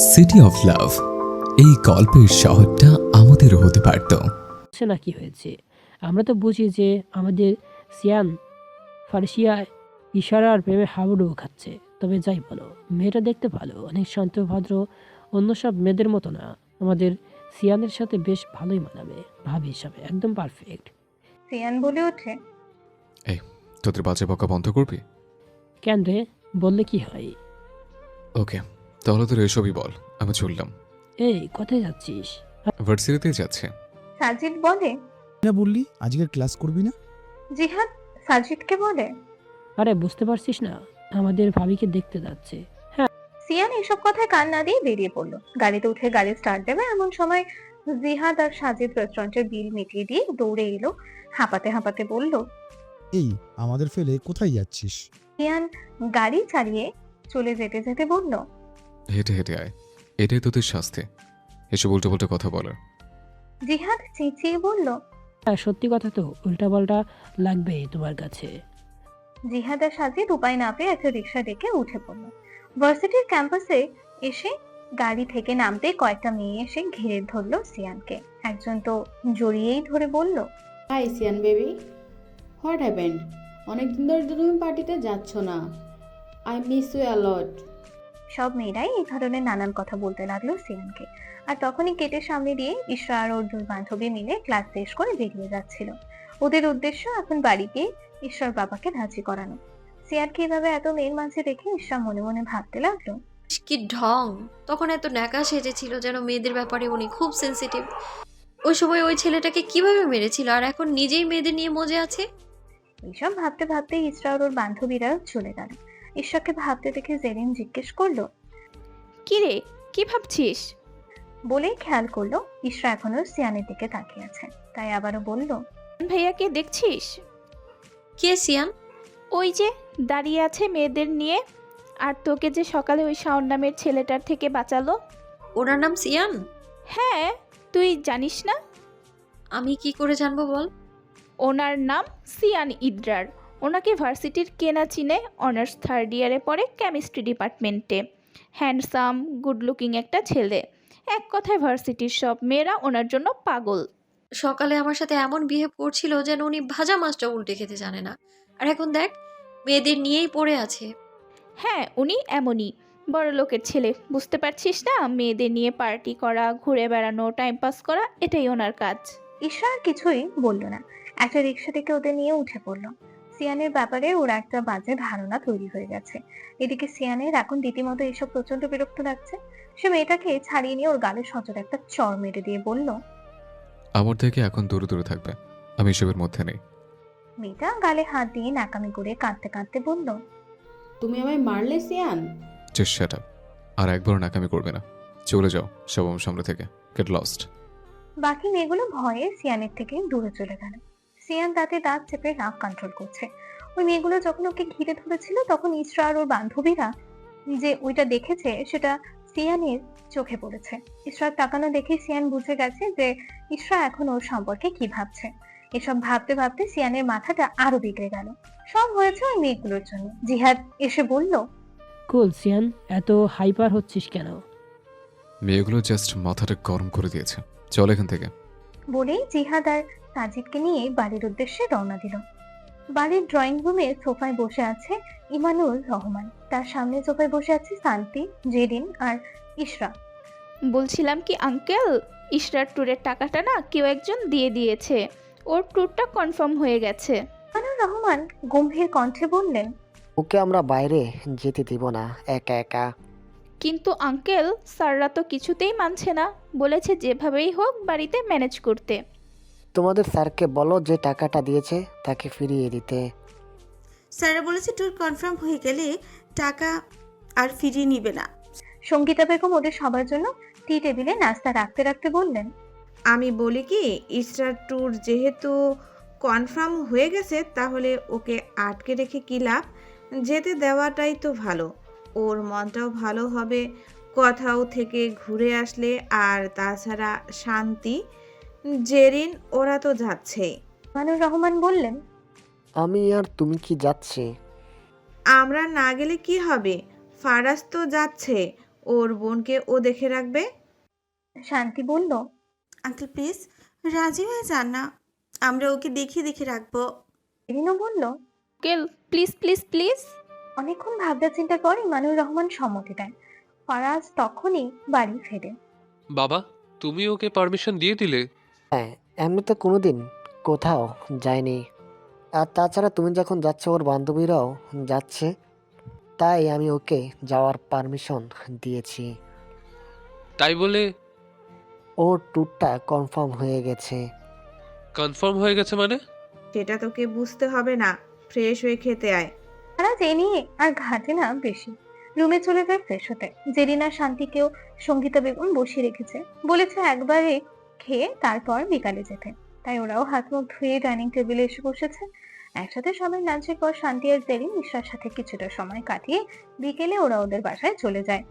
City of love, এই গল্পের শহরটা আমাদেরও হতে পারত। হচ্ছে না কি হয়েছে? আমরা তো বুঝি যে আমাদের সিয়ান ফার্সিয়া ইশারার প্রেমে হাবুডুবু খাচ্ছে। তবে যাই বলো, মেয়েটা দেখতে ভালো, অনেক শান্ত ভদ্র, অন্য সব মেয়েদের মতো না। আমাদের সিয়ানের সাথে বেশ ভালোই মানাবে, ভাবি হিসাবে একদম পারফেক্ট। সিয়ান বলে ওঠে, এই, তোদের বাজে বকা বন্ধ করবি? কেন রে, বললে কি হয়? ওকে, তাহলে তোর এসবই বল, আমি চললাম। এই কোথায় যাচ্ছিস? ভার্সিটিতেই যাচ্ছে। সাজিদ বলে। না বললি আজকের ক্লাস করবি না? জিহাদ সাজিদকে বলে। আরে বুঝতে পারছিস না, আমাদের ভাবিকে দেখতে যাচ্ছে। সিয়ান এসব কথায় কান না দিয়ে বেরিয়ে পড়লো। গাড়িতে উঠে গাড়ি স্টার্ট দেবে এমন সময় জিহাদ আর সাজিদ রেস্টুরেন্টের বিল মিটিয়ে দিয়ে দৌড়ে এলো। হাঁপাতে হাঁপাতে বলল। এই আমাদের ফেলে কোথায় যাচ্ছিস? সিয়ান গাড়ি চালিয়ে চলে যেতে যেতে বলল। হেঁটে হেঁটে আয়, এটাই তোদের শাস্তি, এসব উল্টো পাল্টা কথা বলার। জিহাদ চেঁচিয়ে বলল। হ্যাঁ সত্যি কথা তো, উল্টাপাল্টা লাগবে তোমার কাছে। জিহাদ আর সাজিদ উপায় না পেয়ে একটা রিক্সা ডেকে উঠে পড়ল। ভার্সিটির ক্যাম্পাসে এসে গাড়ি থেকে নামতে কয়েকটা মেয়ে এসে ঘিরে ধরলো সিয়ানকে। একজন তো জড়িয়েই ধরে বলল। Hi Siyan baby, what happened? অনেকদিন ধরে তো তুমি পার্টিতে যাচ্ছ না। I miss you a lot. সব মেয়েরাই এই ধরনের নানান কথা বলতে লাগলো সিয়ানকে। আর তখনই গেটের সামনে দিয়ে ইশরা আর ওর দুই বান্ধবী মিলে ক্লাস শেষ করে বেরিয়ে যাচ্ছিল। ওদের উদ্দেশ্য এখন বাড়ি গিয়ে ঈশ্বর বাবাকে রাজি করানো। সিয়ানকে এভাবে এত মেয়ের মাঝে দেখে ইশরা মনে মনে ভাবতে লাগলো। কি ঢং! তখন এত ন্যাকা সেজেছিল যেন মেয়েদের ব্যাপারে উনি খুব সেনসিটিভ। ওই সময় ওই ছেলেটাকে কিভাবে মেরেছিল, আর এখন নিজেই মেয়েদের নিয়ে মজে আছে। এইসব ভাবতে ভাবতে ইশরা আর ওর বান্ধবীরা চলে গেল। ঈশ্বরকে ভাবতে দেখে জেরিন জিজ্ঞেস করলো। কি রে, কি ভাবছিস? বলেই খেয়াল করলো ইশরা এখনো সিয়ানের দিকে তাকিয়ে আছে। তাই আবারও বলল। ভাইয়াকে দেখছিস? কে সিয়ান? ওই যে দাঁড়িয়ে আছে মেয়েদের নিয়ে, আর তোকে যে সকালে ওই শাওন নামের ছেলেটার থেকে বাঁচালো। ওনার নাম সিয়ান? হ্যাঁ, তুই জানিস না? আমি কি করে জানবো বল? ওনার নাম সিয়ান ইদ্রার। ওনাকে ভার্সিটির কেনা চিনে, অনার্স থার্ড ইয়ারে পড়ে কেমিস্ট্রি ডিপার্টমেন্টে। হ্যান্ডসাম গুড লুকিং একটা ছেলে। এক কথায় ভার্সিটির সব মেয়েরা ওনার জন্য পাগল। সকালে আমার সাথে এমন বিহেভ করছিল যেন উনি ভাজা মাছটা উল্টে খেতে জানে না, আর এখন দেখ মেয়েদের নিয়েই পড়ে আছে। হ্যাঁ, উনি এমনই বড় লোকের ছেলে, বুঝতে পারছিস না? মেয়েদের নিয়ে পার্টি করা, ঘুরে বেড়ানো, টাইম পাস করা, এটাই ওনার কাজ। ঈশা আর কিছুই বলল না। একটা রিক্সা থেকে ওদের নিয়ে উঠে পড়লো। সিয়ানের ব্যাপারে ওর একটা বাজে ধারণা তৈরি হয়ে গেছে। এদিকে সিয়ানের এখন রীতিমতো এসব প্রচন্ড বিরক্ত লাগছে। সে মেয়েটাকে ছাড়িয়ে নিয়ে ওর গালে সজোরে একটা চড় মেরে দিয়ে বলল। আমার থেকে এখন দূরে দূরে থাকবে, আমি এসবের মধ্যে নেই। মেয়েটা গালে হাত দিয়ে নাকামি করে কাঁদতে কাঁদতে বলল। তুমি আমায় মারলে সিয়ান? জাস্ট শাট আপ, আর একবার নাকামি করবে না। চলে যাও সব আমার সামনে থেকে, গেট লস্ট। বাকি মেয়েগুলো ভয়ে সিয়ানের থেকে দূরে চলে গেল। সিয়ান দাঁতে দাঁত চেপে রাগ কন্ট্রোল করছে। ওই মেয়েগুলো যখন ওকে ঘিরে ধরেছিল তখন ইসরা আর ওর বান্ধবীরা যে ওইটা দেখেছে সেটা সিয়ানের চোখে পড়েছে। ইসরার তাকানো দেখে সিয়ান বুঝে গেছে যে ইসরা এখন ওর সম্পর্কে কি ভাবছে। এসব ভাবতে ভাবতে সিয়ানের মাথাটা আরো বিগড়ে গেল। সব হয়েছে ওই মেয়েগুলোর জন্য। জিহাদ এসে বলল। কুল সিয়ান, এত হাইপার হচ্ছিস কেন? মেয়েগুলো জাস্ট মাথাটা গরম করে দিয়েছে, চল এখান থেকে। বলেই জিহাদ আর সাজিদকে নিয়ে বাড়ির উদ্দেশ্যে রওনা দিল। বাড়ির ড্রয়িং রুমে সোফায় বসে আছে ইমানুল রহমান। তার সামনে সোফায় বসে আছে শান্তি, জেরিন আর ইশরা। বলছিলাম কি আঙ্কেল, ইশরার ট্যুরের টাকাটা না কেউ একজন দিয়ে দিয়েছে। ওর ট্যুরটা কনফার্ম হয়ে গেছে। ইমানুল রহমান গম্ভীর কণ্ঠে বললেন। ওকে আমরা বাইরে যেতে দিব না একা একা। কিন্তু আঙ্কেল, স্যাররা তো কিছুতেই মানছে না, বলেছে যেভাবেই হোক বাড়িতে ম্যানেজ করতে। তোমাদের স্যারকে বলো যে টাকাটা দিয়েছে তাকে ফিরিয়ে দিতে। স্যাররা বলেছে ট্যুর কনফার্ম হয়ে গেলে টাকা আর ফিরিয়ে নিবে না। সঙ্গীতা বেগম ওদের সবার জন্য টি টেবিলে নাস্তা রাখতে রাখতে বললেন। আমি বলি কি, ইস্টার ট্যুর যেহেতু কনফার্ম হয়ে গেছে তাহলে ওকে আটকে রেখে কী লাভ? যেতে দেওয়াটাই তো ভালো, ওর মনটাও ভালো হবে, কোথাও থেকে ঘুরে আসলে। আর তাছাড়া শান্তি, জেরিন ওরা তো যাচ্ছেই। ইমানুল রহমান বললেন। আমি আর তুমি কি যাচ্ছি? আমরা না গেলে কি হবে? ফারাজ তো যাচ্ছে, ওর বোনকে ও দেখে রাখবে। শান্তি বলল, আঙ্কেল প্লিজ রাজি হয়ে যান না, আমরা ওকে দেখে রাখবো। এরিনও বলল। Uncle please please please. অনেকক্ষণ ভাবনা চিন্তার পর ইমানুর রহমান সম্মতি দেন। ফারাজ তখনই বাড়ি ফেরে। বাবা, তুমি ওকে পারমিশন দিয়ে দিলে? হ্যাঁ, এমনিতে কোনোদিন কোথাও যায়নি। আর তাছাড়া তুমি যখন যাচ্ছ ওর বান্ধবীরাও যাচ্ছে, তাই আমি ওকে যাওয়ার পারমিশন দিয়েছি। তাই বলে ওর ট্যুরটা কনফার্ম হয়ে গেছে। কনফার্ম হয়ে গেছে মানে? সেটা তোকে বুঝতে হবে না, ফ্রেশ হয়ে খেতে আয়। ফারাজ এ নিয়ে আর ঘাটে না বেশি, রুমে চলে যায় ফ্রেশ হতে। জেরিনা শান্তিকেও সঙ্গীতা বেগম বসিয়ে রেখেছে, বলেছে একবারে খেয়ে তারপর বিকালে যেতে। তাই ওরাও হাত মুখ ধুয়ে ডাইনিং টেবিলে এসে বসেছে। একসাথে সবাই লাঞ্চের পর শান্তি আর জেরিন ইশরার সাথে কিছুটা সময় কাটিয়ে বিকেলে ওরা ওদের বাসায় চলে যায়।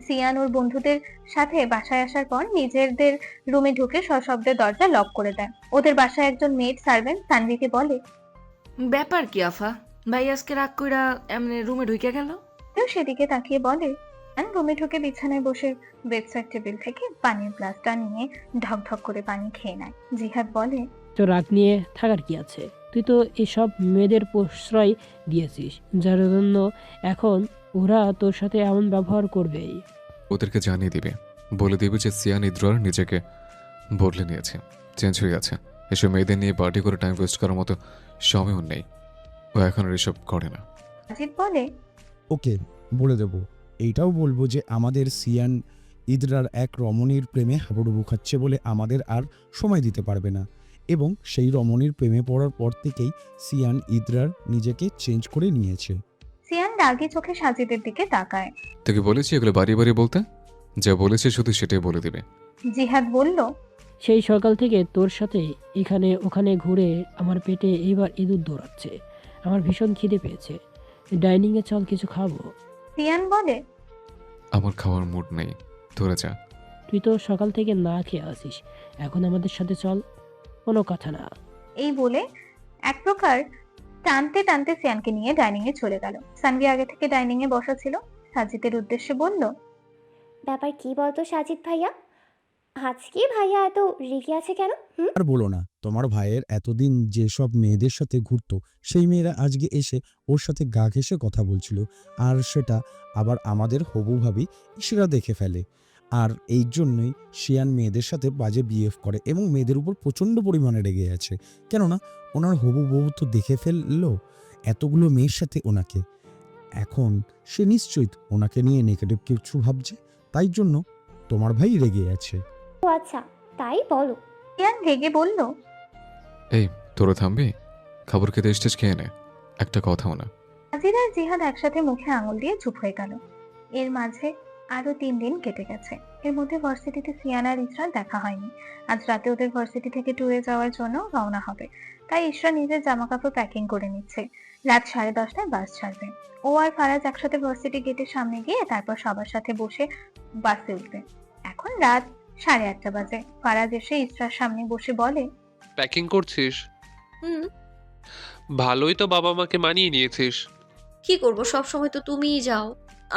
সিয়ান ওর বন্ধুদের সাথে বাসায় আসার পর নিজেদের রুমে ঢুকে সশব্দে দরজা লক করে দেয়। ওদের বাসায় একজন মেড সার্ভেন্ট তানভীকে বলে, ব্যাপার কি আফা, ভাই আজকে রাগ কইরা এমনি রুমে ঢুকে গেল? কেউ সেদিকে তাকিয়ে বলে। আর রুমে ঢুকে বিছানায় বসে বেডসাইড টেবিল থেকে পানির গ্লাসটা নিয়ে ঢকঢক করে পানি খেয়ে নেয়। জিহাদ বলে, তো রাগ নিয়ে থাকার কি আছে? তুই তো এসব মেয়েদের প্রশ্রয় দিয়েছিস, যার জন্য এখন ওরা তোর সাথে এমন ব্যবহার করবেই। ওদেরকে জানিয়ে দিবে, বলে দিবে যে সিয়ান ইদ্রার নিজেকে বদলে নিয়েছে, চেঞ্জ হয়ে গেছে। এসব মেয়েদের নিয়ে পার্টি করে টাইম ওয়েস্ট করার মতো সময়ও নেই। ও এখন আর এসব করে না। আজিদ বলে, ওকে বলে দেব। এইটাও বলবো যে আমাদের সিয়ান ইদরার এক রমণীর প্রেমে হাবুডুবু খাচ্ছে বলে আমাদের আর সময় দিতে পারবে না, এবং সেই রমণীর প্রেমে পড়ার পর থেকেই সিয়ান ইদরার নিজেকে চেঞ্জ করে নিয়েছে। সিয়ান রাগী চোখে সাজিদের দিকে তাকায়। তোকে বলেছি এগুলো বাড়িয়ে বাড়িয়ে বলতে? যা বলেছে শুধু সেটাই বলে দিবে। জিহাদ বলল, সেই সকাল থেকে তোর সাথে এখানে ওখানে ঘুরে আমার পেটে এবার ইঁদুর দৌড়াচ্ছে। আমার ভীষণ খিদে পেয়েছে, ডাইনিংয়ে চল কিছু খাবো। সিয়ান বলে, আমার খাওয়ার মুড নেই, তোরা যা। তুই তো সকাল থেকে না খেয়ে আসিস, এখন আমাদের সাথে চল। কোনো কথা না। এই বলে এক প্রকার টানতে টানতে সিয়ানকে নিয়ে ডাইনিং এ চলে গেল। সানভি আগে থেকে ডাইনিং এ বসা ছিল। সাজিদের উদ্দেশ্যে বলল, ব্যাপার কি বলতো সাজিদ ভাইয়া, আজকে ভাইয়া এত রেগে আছে কেন? আর বলো না, তোমার ভাইয়ের এতদিন যেসব মেয়েদের সাথে ঘুরতো সেই মেয়েরা আজকে এসে ওর সাথে গা ঘেঁষে কথা বলছিল, আর সেটা আবার আমাদের হবু ভাবি সেটা দেখে ফেলে। আর এই জন্যই শিয়ান মেয়েদের সাথে বাজে বিহেভ করে এবং মেয়েদের উপর প্রচণ্ড পরিমাণে রেগে আছে। কেননা ওনার হবু বউ তো দেখে ফেললো এতগুলো মেয়ের সাথে ওনাকে, এখন সে নিশ্চয়ই ওনাকে নিয়ে নেগেটিভ কিছু ভাবছে, তাই জন্য তোমার ভাই রেগে আছে। ও আচ্ছা, তাই বলো। সিয়ান রেগে বলল, এই তোরা থামবি? খাবার খেতে এসেছিস, খেয়ে নে, একটা কথাও না। সাজিদ আর জিহাদ একসাথে মুখে আঙুল দিয়ে চুপ হয়ে গেল। এর মাঝে আরো 3 দিন কেটে গেছে। এর মধ্যে ভার্সিটিতে সিয়ান আর ইসরার দেখা হয়নি। আজ রাতে ওদের ভার্সিটি থেকে ট্যুরে যাওয়ার জন্য রওনা হবে, তাই ইসরা নিজের জামা কাপড় প্যাকিং করে নিচ্ছে। রাত 10:30টায় বাস ছাড়বে। ও আর ফারাজ একসাথে ভার্সিটি গেটের সামনে গিয়ে তারপর সবার সাথে বসে বাসে উঠবে। এখন রাত 8:30 বাজে। ফারাজ এসে ইসরার সামনে বসে বলে, প্যাকিং করছিস? হুম, ভালোই তো বাবা মাকে মানিয়ে নিয়েছিস। কি করব, সব সময় তো তুমিই যাও,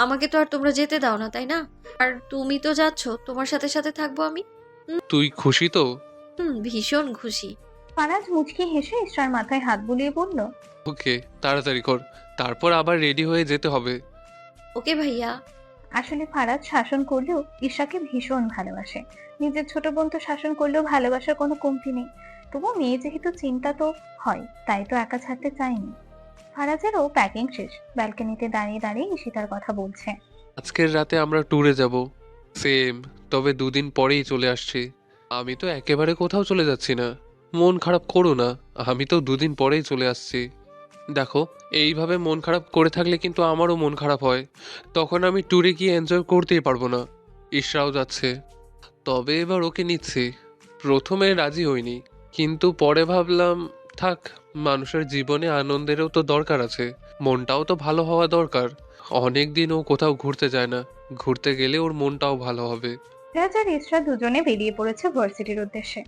আমাকে তো আর তোমরা যেতে দাও না, তাই না? আর তুমি তো যাচ্ছ, তোমার সাথে সাথে থাকবো আমি। তুই খুশি তো? ভীষণ খুশি। ফারাজ মুচকি হেসে ইসরার মাথায় হাত বুলিয়ে বলল, ওকে, তাড়াতাড়ি কর, তারপর আবার রেডি হয়ে যেতে হবে। ওকে ভাইয়া। আসলে ফারাজ শাসন করলেও ইশাকে ভীষণ ভালোবাসে। নিজের ছোট বোন তো শাসন করলেও ভালোবাসার কোনো কমতি নেই। তবু মেয়ে যেহেতু চিন্তা তো হয়, তাই তো একা ছাড়তে চাইনি। ফারাজেরও প্যাকিং শেষ। ব্যালকনিতে দাঁড়িয়ে দাঁড়িয়ে ঈশিতার কথা বলছে। আজকের রাতে আমরা ট্যুরে যাব। সেম, তবে 2 দিন পরেই চলে আসছি। আমি তো একেবারে কোথাও চলে যাচ্ছি না, মন খারাপ করো না, আমি তো 2 দিন পরেই চলে আসছি। দেখো, এইভাবে মন খারাপ করে থাকলে কিন্তু আমারও মন খারাপ হয়, তখন আমি ট্যুরে গিয়ে এনজয় করতেই পারবো না। ইশরাও যাচ্ছে, তবে এবার ওকে নিচ্ছি। প্রথমে রাজি হইনি, কিন্তু পরে ভাবলাম থাক, মানুষের জীবনে আনন্দেরও তো দরকার আছে, মনটাও তো ভালো হওয়া দরকার। অনেক দিন ও কোথাও ঘুরতে যায় না, ঘুরতে গেলে ওর মনটাও ভালো হবে। ফারাজ আর ইসরা দুজনে বেরিয়ে পড়েছে ভার্সিটির উদ্দেশ্যে।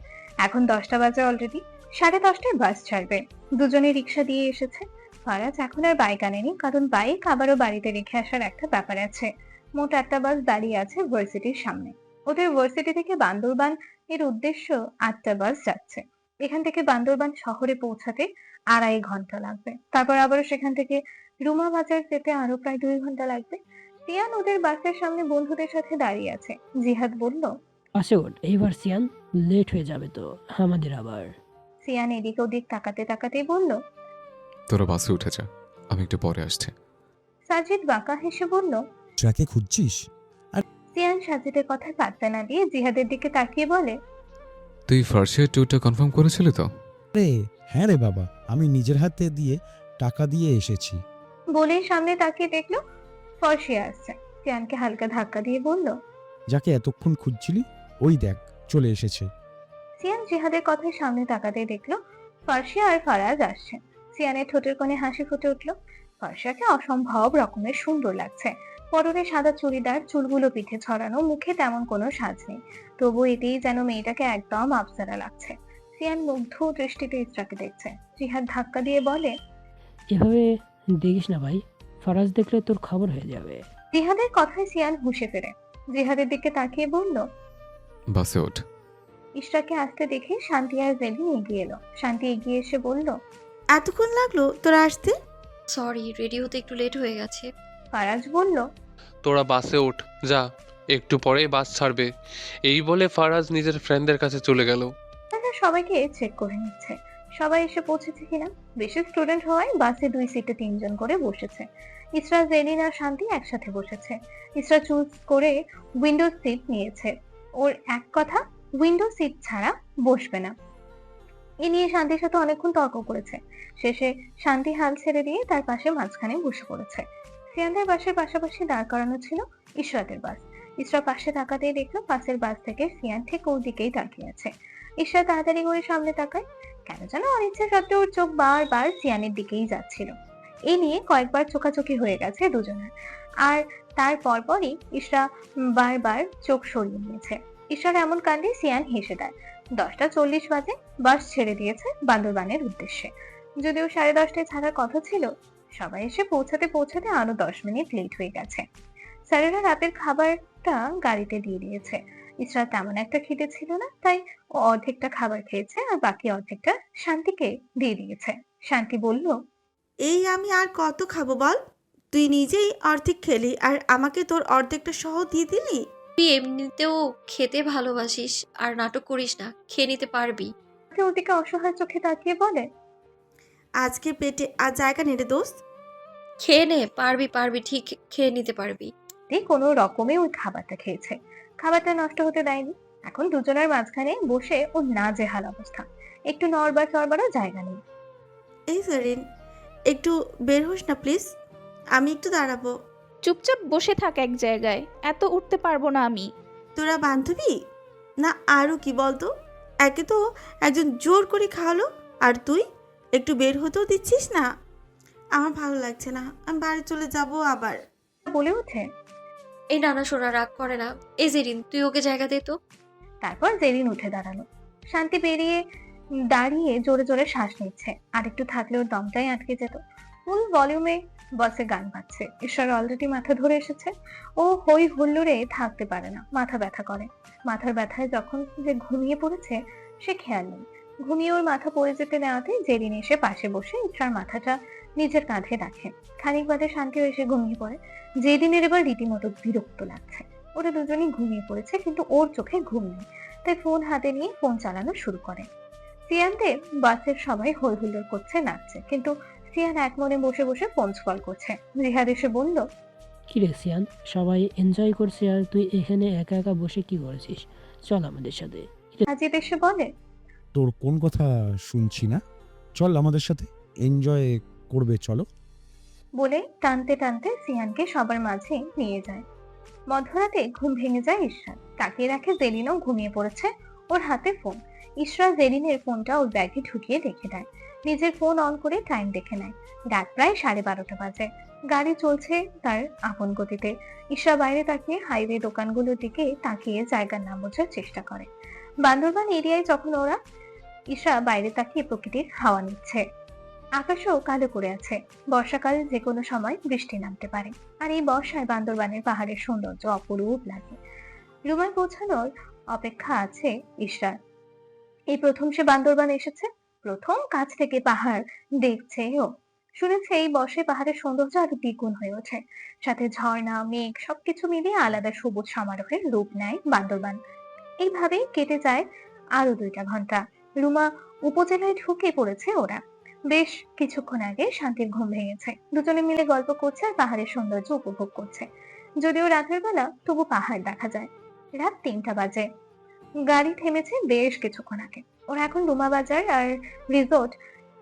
এখন 10টা বাজে অলরেডি। 10:30টায় বাস ছাড়বে। দুজনে রিক্সা দিয়ে এসেছে। ফারাজ এখন আর বাইক আনেনি, কারণ বাইক আবারও বাড়িতে রেখে আসার একটা ব্যাপার আছে। মোট একটা বাস দাঁড়িয়ে আছে ভার্সিটির সামনে। ওদের ভার্সিটি থেকে বান্দরবান এর উদ্দেশ্য 8টা বাস যাচ্ছে। এখান থেকে বান্দরবান শহরে পৌঁছাতে 2.5 ঘন্টা লাগবে। তারপর আবারও সেখান থেকে রুমা বাজার যেতে আরো প্রায় 2 ঘন্টা লাগবে। সিয়ান ওদের বাসের সামনে বন্ধুদের সাথে দাঁড়িয়ে আছে। জিহাদ বলল, পাশে ওঠ, এইবার সিয়ান, লেট হয়ে যাবে তো আমাদের আবার। সিয়ান এদিক ওদিক তাকাতে তাকাতেই বলল। তোরা বাসে উঠে যা, আমি একটু পরে আসছি। সাজিদ বাঁকা হেসে বলল। ট্রাকে খুঁজছিস? সিয়ান সাজিদের কথায় পাত্তা না দিয়ে জিহাদের দিকে তাকিয়ে বলে, তুই ফার্স্ট ট্যুরটা কনফার্ম করেছিলি তো? রে হ্যাঁ রে বাবা, আমি নিজের হাতে দিয়ে টাকা দিয়ে এসেছি। বলেই সামনে তাকিয়ে দেখলো ফর্সিয়া আসছে। সিয়ানকে হালকা ধাক্কা দিয়ে বলল। যাকে এতক্ষণ খুঁজছিলি ওই দেখ চলে এসেছে। সিয়ান জিহাদের কথায় সামনে তাকাতেই দেখলো ফর্সিয়া আর ফারাজ আসছে। সিয়ানের ঠোঁটের কোণে হাসি ফুটে উঠলো। ফর্সিয়াকে অসম্ভব রকমের সুন্দর লাগছে। পরনে সাদা চুড়িদার, চুলগুলো পিঠে ছড়ানো, মুখে তেমন কোনো সাজ নেই, তবু এতেই যেন মেয়েটাকে একদম আফসারা লাগছে। সিয়ান মুগ্ধ দৃষ্টিতে ইসরাকে দেখছে। জিহাদ ধাক্কা দিয়ে বলে, এভাবে দেখিস না ভাই, ফারাজ দেখলে তোর খবর হয়ে যাবে। জিহাদের কথায় সিয়ান হুঁশে ফেরে। জিহাদের দিকে তাকিয়ে বলল। বাসে ওঠ। ইসরাকে আসতে দেখে শান্তি আর জেলিন এগিয়ে এলো। শান্তি এগিয়ে এসে বলল, এতক্ষণ লাগলো তোরা আসতে? সরি, রেডি হতে একটু লেট হয়ে গেছে। ফারাজ বলল। তোরা বাসে ওঠ, যা, একটু পরেই বাস ছাড়বে। এই বলে ফারাজ নিজের ফ্রেন্ডদের কাছে চলে গেল। তারা সবাইকে চেক করে নিচ্ছে সবাই এসে পৌঁছেছে কিনা। বেশি স্টুডেন্ট হওয়ায় বাসে 2 সিটে 3 জন করে বসেছে। ইসরা, জেলিন আর শান্তি একসাথে বসেছে। ইসরা চুজ করে উইন্ডো সিট নিয়েছে। ওর এক কথা, উইন্ডো সিট ছাড়া বসবে না। এ নিয়ে শান্তির সাথে অনেকক্ষণ তর্ক করেছে। শেষে শান্তি হাল ছেড়ে দিয়ে তার পাশে মাঝখানে বসে পড়েছে। সিয়ানদের বাসের পাশাপাশি দাঁড় করানো ছিল ইশরাতের বাস। ইসরা পাশে তাকাতেই দেখলো পাশের বাস থেকে সিয়ান ঠিক ওর দিকেই তাকিয়ে আছে। ইসরা তাড়াতাড়ি করে সামনে তাকায়। কেন যেন অনিচ্ছা সত্ত্বেও ওর চোখ বারবার সিয়ানের দিকেই যাচ্ছিল। এই নিয়ে কয়েকবার চোখাচোখি হয়ে গেছে দুজনের। আর তার পরপরই ইসরা বারবার চোখ সরিয়ে নিয়েছে। ইসরার এমন কাণ্ডে সিয়ান হেসে দেয়। 10টা 40 বাজে বাস ছেড়ে দিয়েছে বান্দরবানের উদ্দেশ্যে। যদিও 10:30টায় ছাড়ার কথা ছিল, সবাই এসে পৌঁছাতে পৌঁছাতে আরো 10 মিনিট লেট হয়ে গেছে। স্যারেরা রাতের খাবারটা গাড়িতে দিয়ে দিয়েছে। ইসরা তেমন একটা খিদে ছিল না, তাই ও অর্ধেকটা খাবার খেয়েছে আর বাকি অর্ধেকটা শান্তিকে দিয়ে দিয়েছে। শান্তি বলল, এই আমি আর কত খাবো বল? তুই নিজেই অর্ধেক খেলি আর আমাকে তোর অর্ধেকটা সহ দিয়ে দিলি। তুই এমনিতেও খেতে ভালোবাসিস, আর নাটক করিস না, খেয়ে নিতে পারবি। ওর দিকে অসহায় চোখে তাকিয়ে বলে, আজকে পেটে আর জায়গা নেই রে দোস্ত। খেয়ে নে, পারবি পারবি, ঠিক খেয়ে নিতে পারবি। কোনো রকমে ওই খাবারটা খেয়েছে। খাবারটা নষ্ট হতে দেয়নি। এখন দুজনের মাঝখানে বসে ওর নাজেহাল অবস্থা। একটু নড়বার চড়বারও জায়গা নেই। এই সেরিন, একটু বের হোস না প্লিজ, আমি একটু দাঁড়াবো। চুপচাপ বসে থাক এক জায়গায়, এত উঠতে পারবো না আমি। তোরা বান্ধবী না আরও কি বলতো? একে তো একজন জোর করে খাওয়ালো, আর তুই একটু বের হতেও দিচ্ছিস না। আমার ভালো লাগছে না, আমি বাড়ি চলে যাব আবার। বলে ওঠে। এই নানা সোনা রাগ করে না। এই জেরিন, তুই ওকে জায়গা দে তো। তারপর জেরিন উঠে দাঁড়ালো। শান্তি দাঁড়িয়ে জোরে জোরে শ্বাস নিচ্ছে। আর একটু থাকলে ওর দমটাই আটকে যেত। ফুল ভলিউমে বসে গান বাজছে। ঈশ্বর অলরেডি মাথা ধরে এসেছে। ও হই হুল্লোড়ে থাকতে পারে না, মাথা ব্যথা করে। মাথার ব্যথায় যখন যে ঘুমিয়ে পড়েছে সে খেয়াল নেই। ঘুমিয়ে ওর মাথা পড়ে যেতে নেওয়াতে জেরিন এসে পাশে বসে ঈশ্বর মাথাটা নিজের কাঁধে রাখে। খানিক বাদে শান্তিও এসে ঘুমিয়ে পড়ে। জেরিনের এবার রীতিমতো বিরক্ত লাগছে। ওরা দুজনেই ঘুমিয়ে পড়েছে, কিন্তু ওর চোখে ঘুম নেই। তাই ফোন হাতে নিয়ে ফোন চালানো শুরু করে। সিয়ানদের বাসের সবাই হই হুল্লোড় করছে, নাচছে, কিন্তু সিয়ান এক মনে বসে বসে ফোন কল করছে। রিহাদ এসে বলল, কিরে সিয়ান, সবাই এনজয় করছে আর তুই এখানে একা একা বসে কি করেছিস? চল আমাদের সাথে। সাজিদ এসে বলে, তোর কোন কথা শুনছি না, চল আমাদের সাথে এনজয় করবে চলো। বলে টানতে টানতে সিয়ানকে সবার মাঝে নিয়ে যায়। মধ্যরাতে ঘুম ভেঙে যায় ইশরার। তাকিয়ে রাখে জেরিনও ঘুমিয়ে পড়েছে, ওর হাতে ফোন। ইশরা জেরিনের ফোনটা ওর ব্যাগে ঢুকিয়ে রেখে দেয়। নিজের ফোন অন করে টাইম দেখে নেয়। রাত প্রায় 12:30 বাজে। গাড়ি চলছে তার আপন গতিতে। ইশরা বাইরে তাকিয়ে হাইওয়ে দোকানগুলোর দিকে তাকিয়ে জায়গার নাম বোঝার চেষ্টা করে। বান্দরবান এরিয়ায় যখন ওরা ইশরা বাইরে তাকিয়ে প্রকৃতির হাওয়া নিচ্ছে। আকাশও কালো করে আছে। বর্ষাকাল যে কোনো সময় বৃষ্টি নামতে পারে। আর এই বর্ষায় বান্দরবানের পাহাড়ের সৌন্দর্য অপরূপ লাগে। রুমায় পৌঁছানোর অপেক্ষা আছে ইশরার। এই প্রথম সে বান্দরবান এসেছে, প্রথম কাছ থেকে পাহাড় দেখছে ও। শুনেছে এই বর্ষায় পাহাড়ের সৌন্দর্য আরো দ্বিগুণ হয়ে ওঠে। সাথে ঝর্ণা, মেঘ সবকিছু মিলিয়ে আলাদা সবুজ সমারোহের রূপ নেয় বান্দরবান। এইভাবেই কেটে যায় আরো 2টা ঘন্টা। রুমা উপজেলায় ঢুকে পড়েছে ওরা। বেশ কিছুক্ষণ আগে শান্তির ঘুম ভেঙেছে। দুজনে মিলে গল্প করছে আর পাহাড়ের সৌন্দর্য উপভোগ করছে। যদিও রাতের বেলা, তবু পাহাড় দেখা যায়। রাত 3টা বাজে। গাড়ি থেমেছে বেশ কিছুক্ষণ আগে। ওরা এখন রুমা বাজার আর রিসোর্ট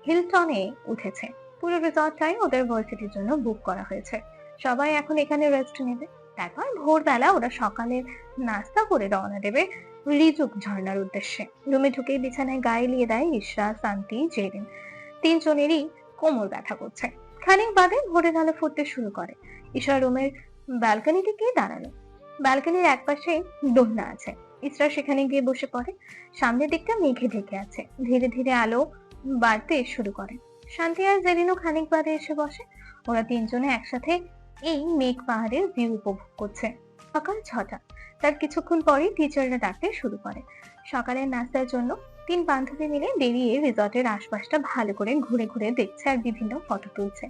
হিলটনে উঠেছে। পুরো রিসর্টটাই ওদের ভার্সিটির জন্য বুক করা হয়েছে। সবাই এখন এখানে রেস্ট নেবে। তারপর ভোরবেলা ওরা সকালের নাস্তা করে রওনা দেবে রিজুক ঝর্ণার উদ্দেশ্যে। রুমে ঢুকেই বিছানায় গায়ে লিয়ে দেয় ইশরা, শান্তি, জেরিন। 3 জনেরই কোমর ব্যথা করছে। খানিক বাদে ভোরের আলো ফুটতে শুরু করে। ইশরা রুমের ব্যালকনিতে গিয়ে দাঁড়ালো। ব্যালকনির একপাশে দোলনা আছে। ইশরা সেখানে গিয়ে বসে পড়ে। সামনের দিকটা মেঘে ঢেকে আছে। ধীরে ধীরে আলো বাড়তে শুরু করে। শান্তি আর জেরিনও খানিক বাদে এসে বসে। ওরা 3 জনে একসাথে এই মেঘ পাহাড়ের ভিউ উপভোগ করছে। সকাল 6টা। তার কিছুক্ষণ পরেই টিচাররা ডাকতে শুরু করে। সকালের নাস্তার জন্য 3 বান্ধবী মিলে বেরিয়ে রিসর্টের আশপাশটা ভালো করে ঘুরে ঘুরে দেখছে আর বিভিন্ন ফটো তুলছে।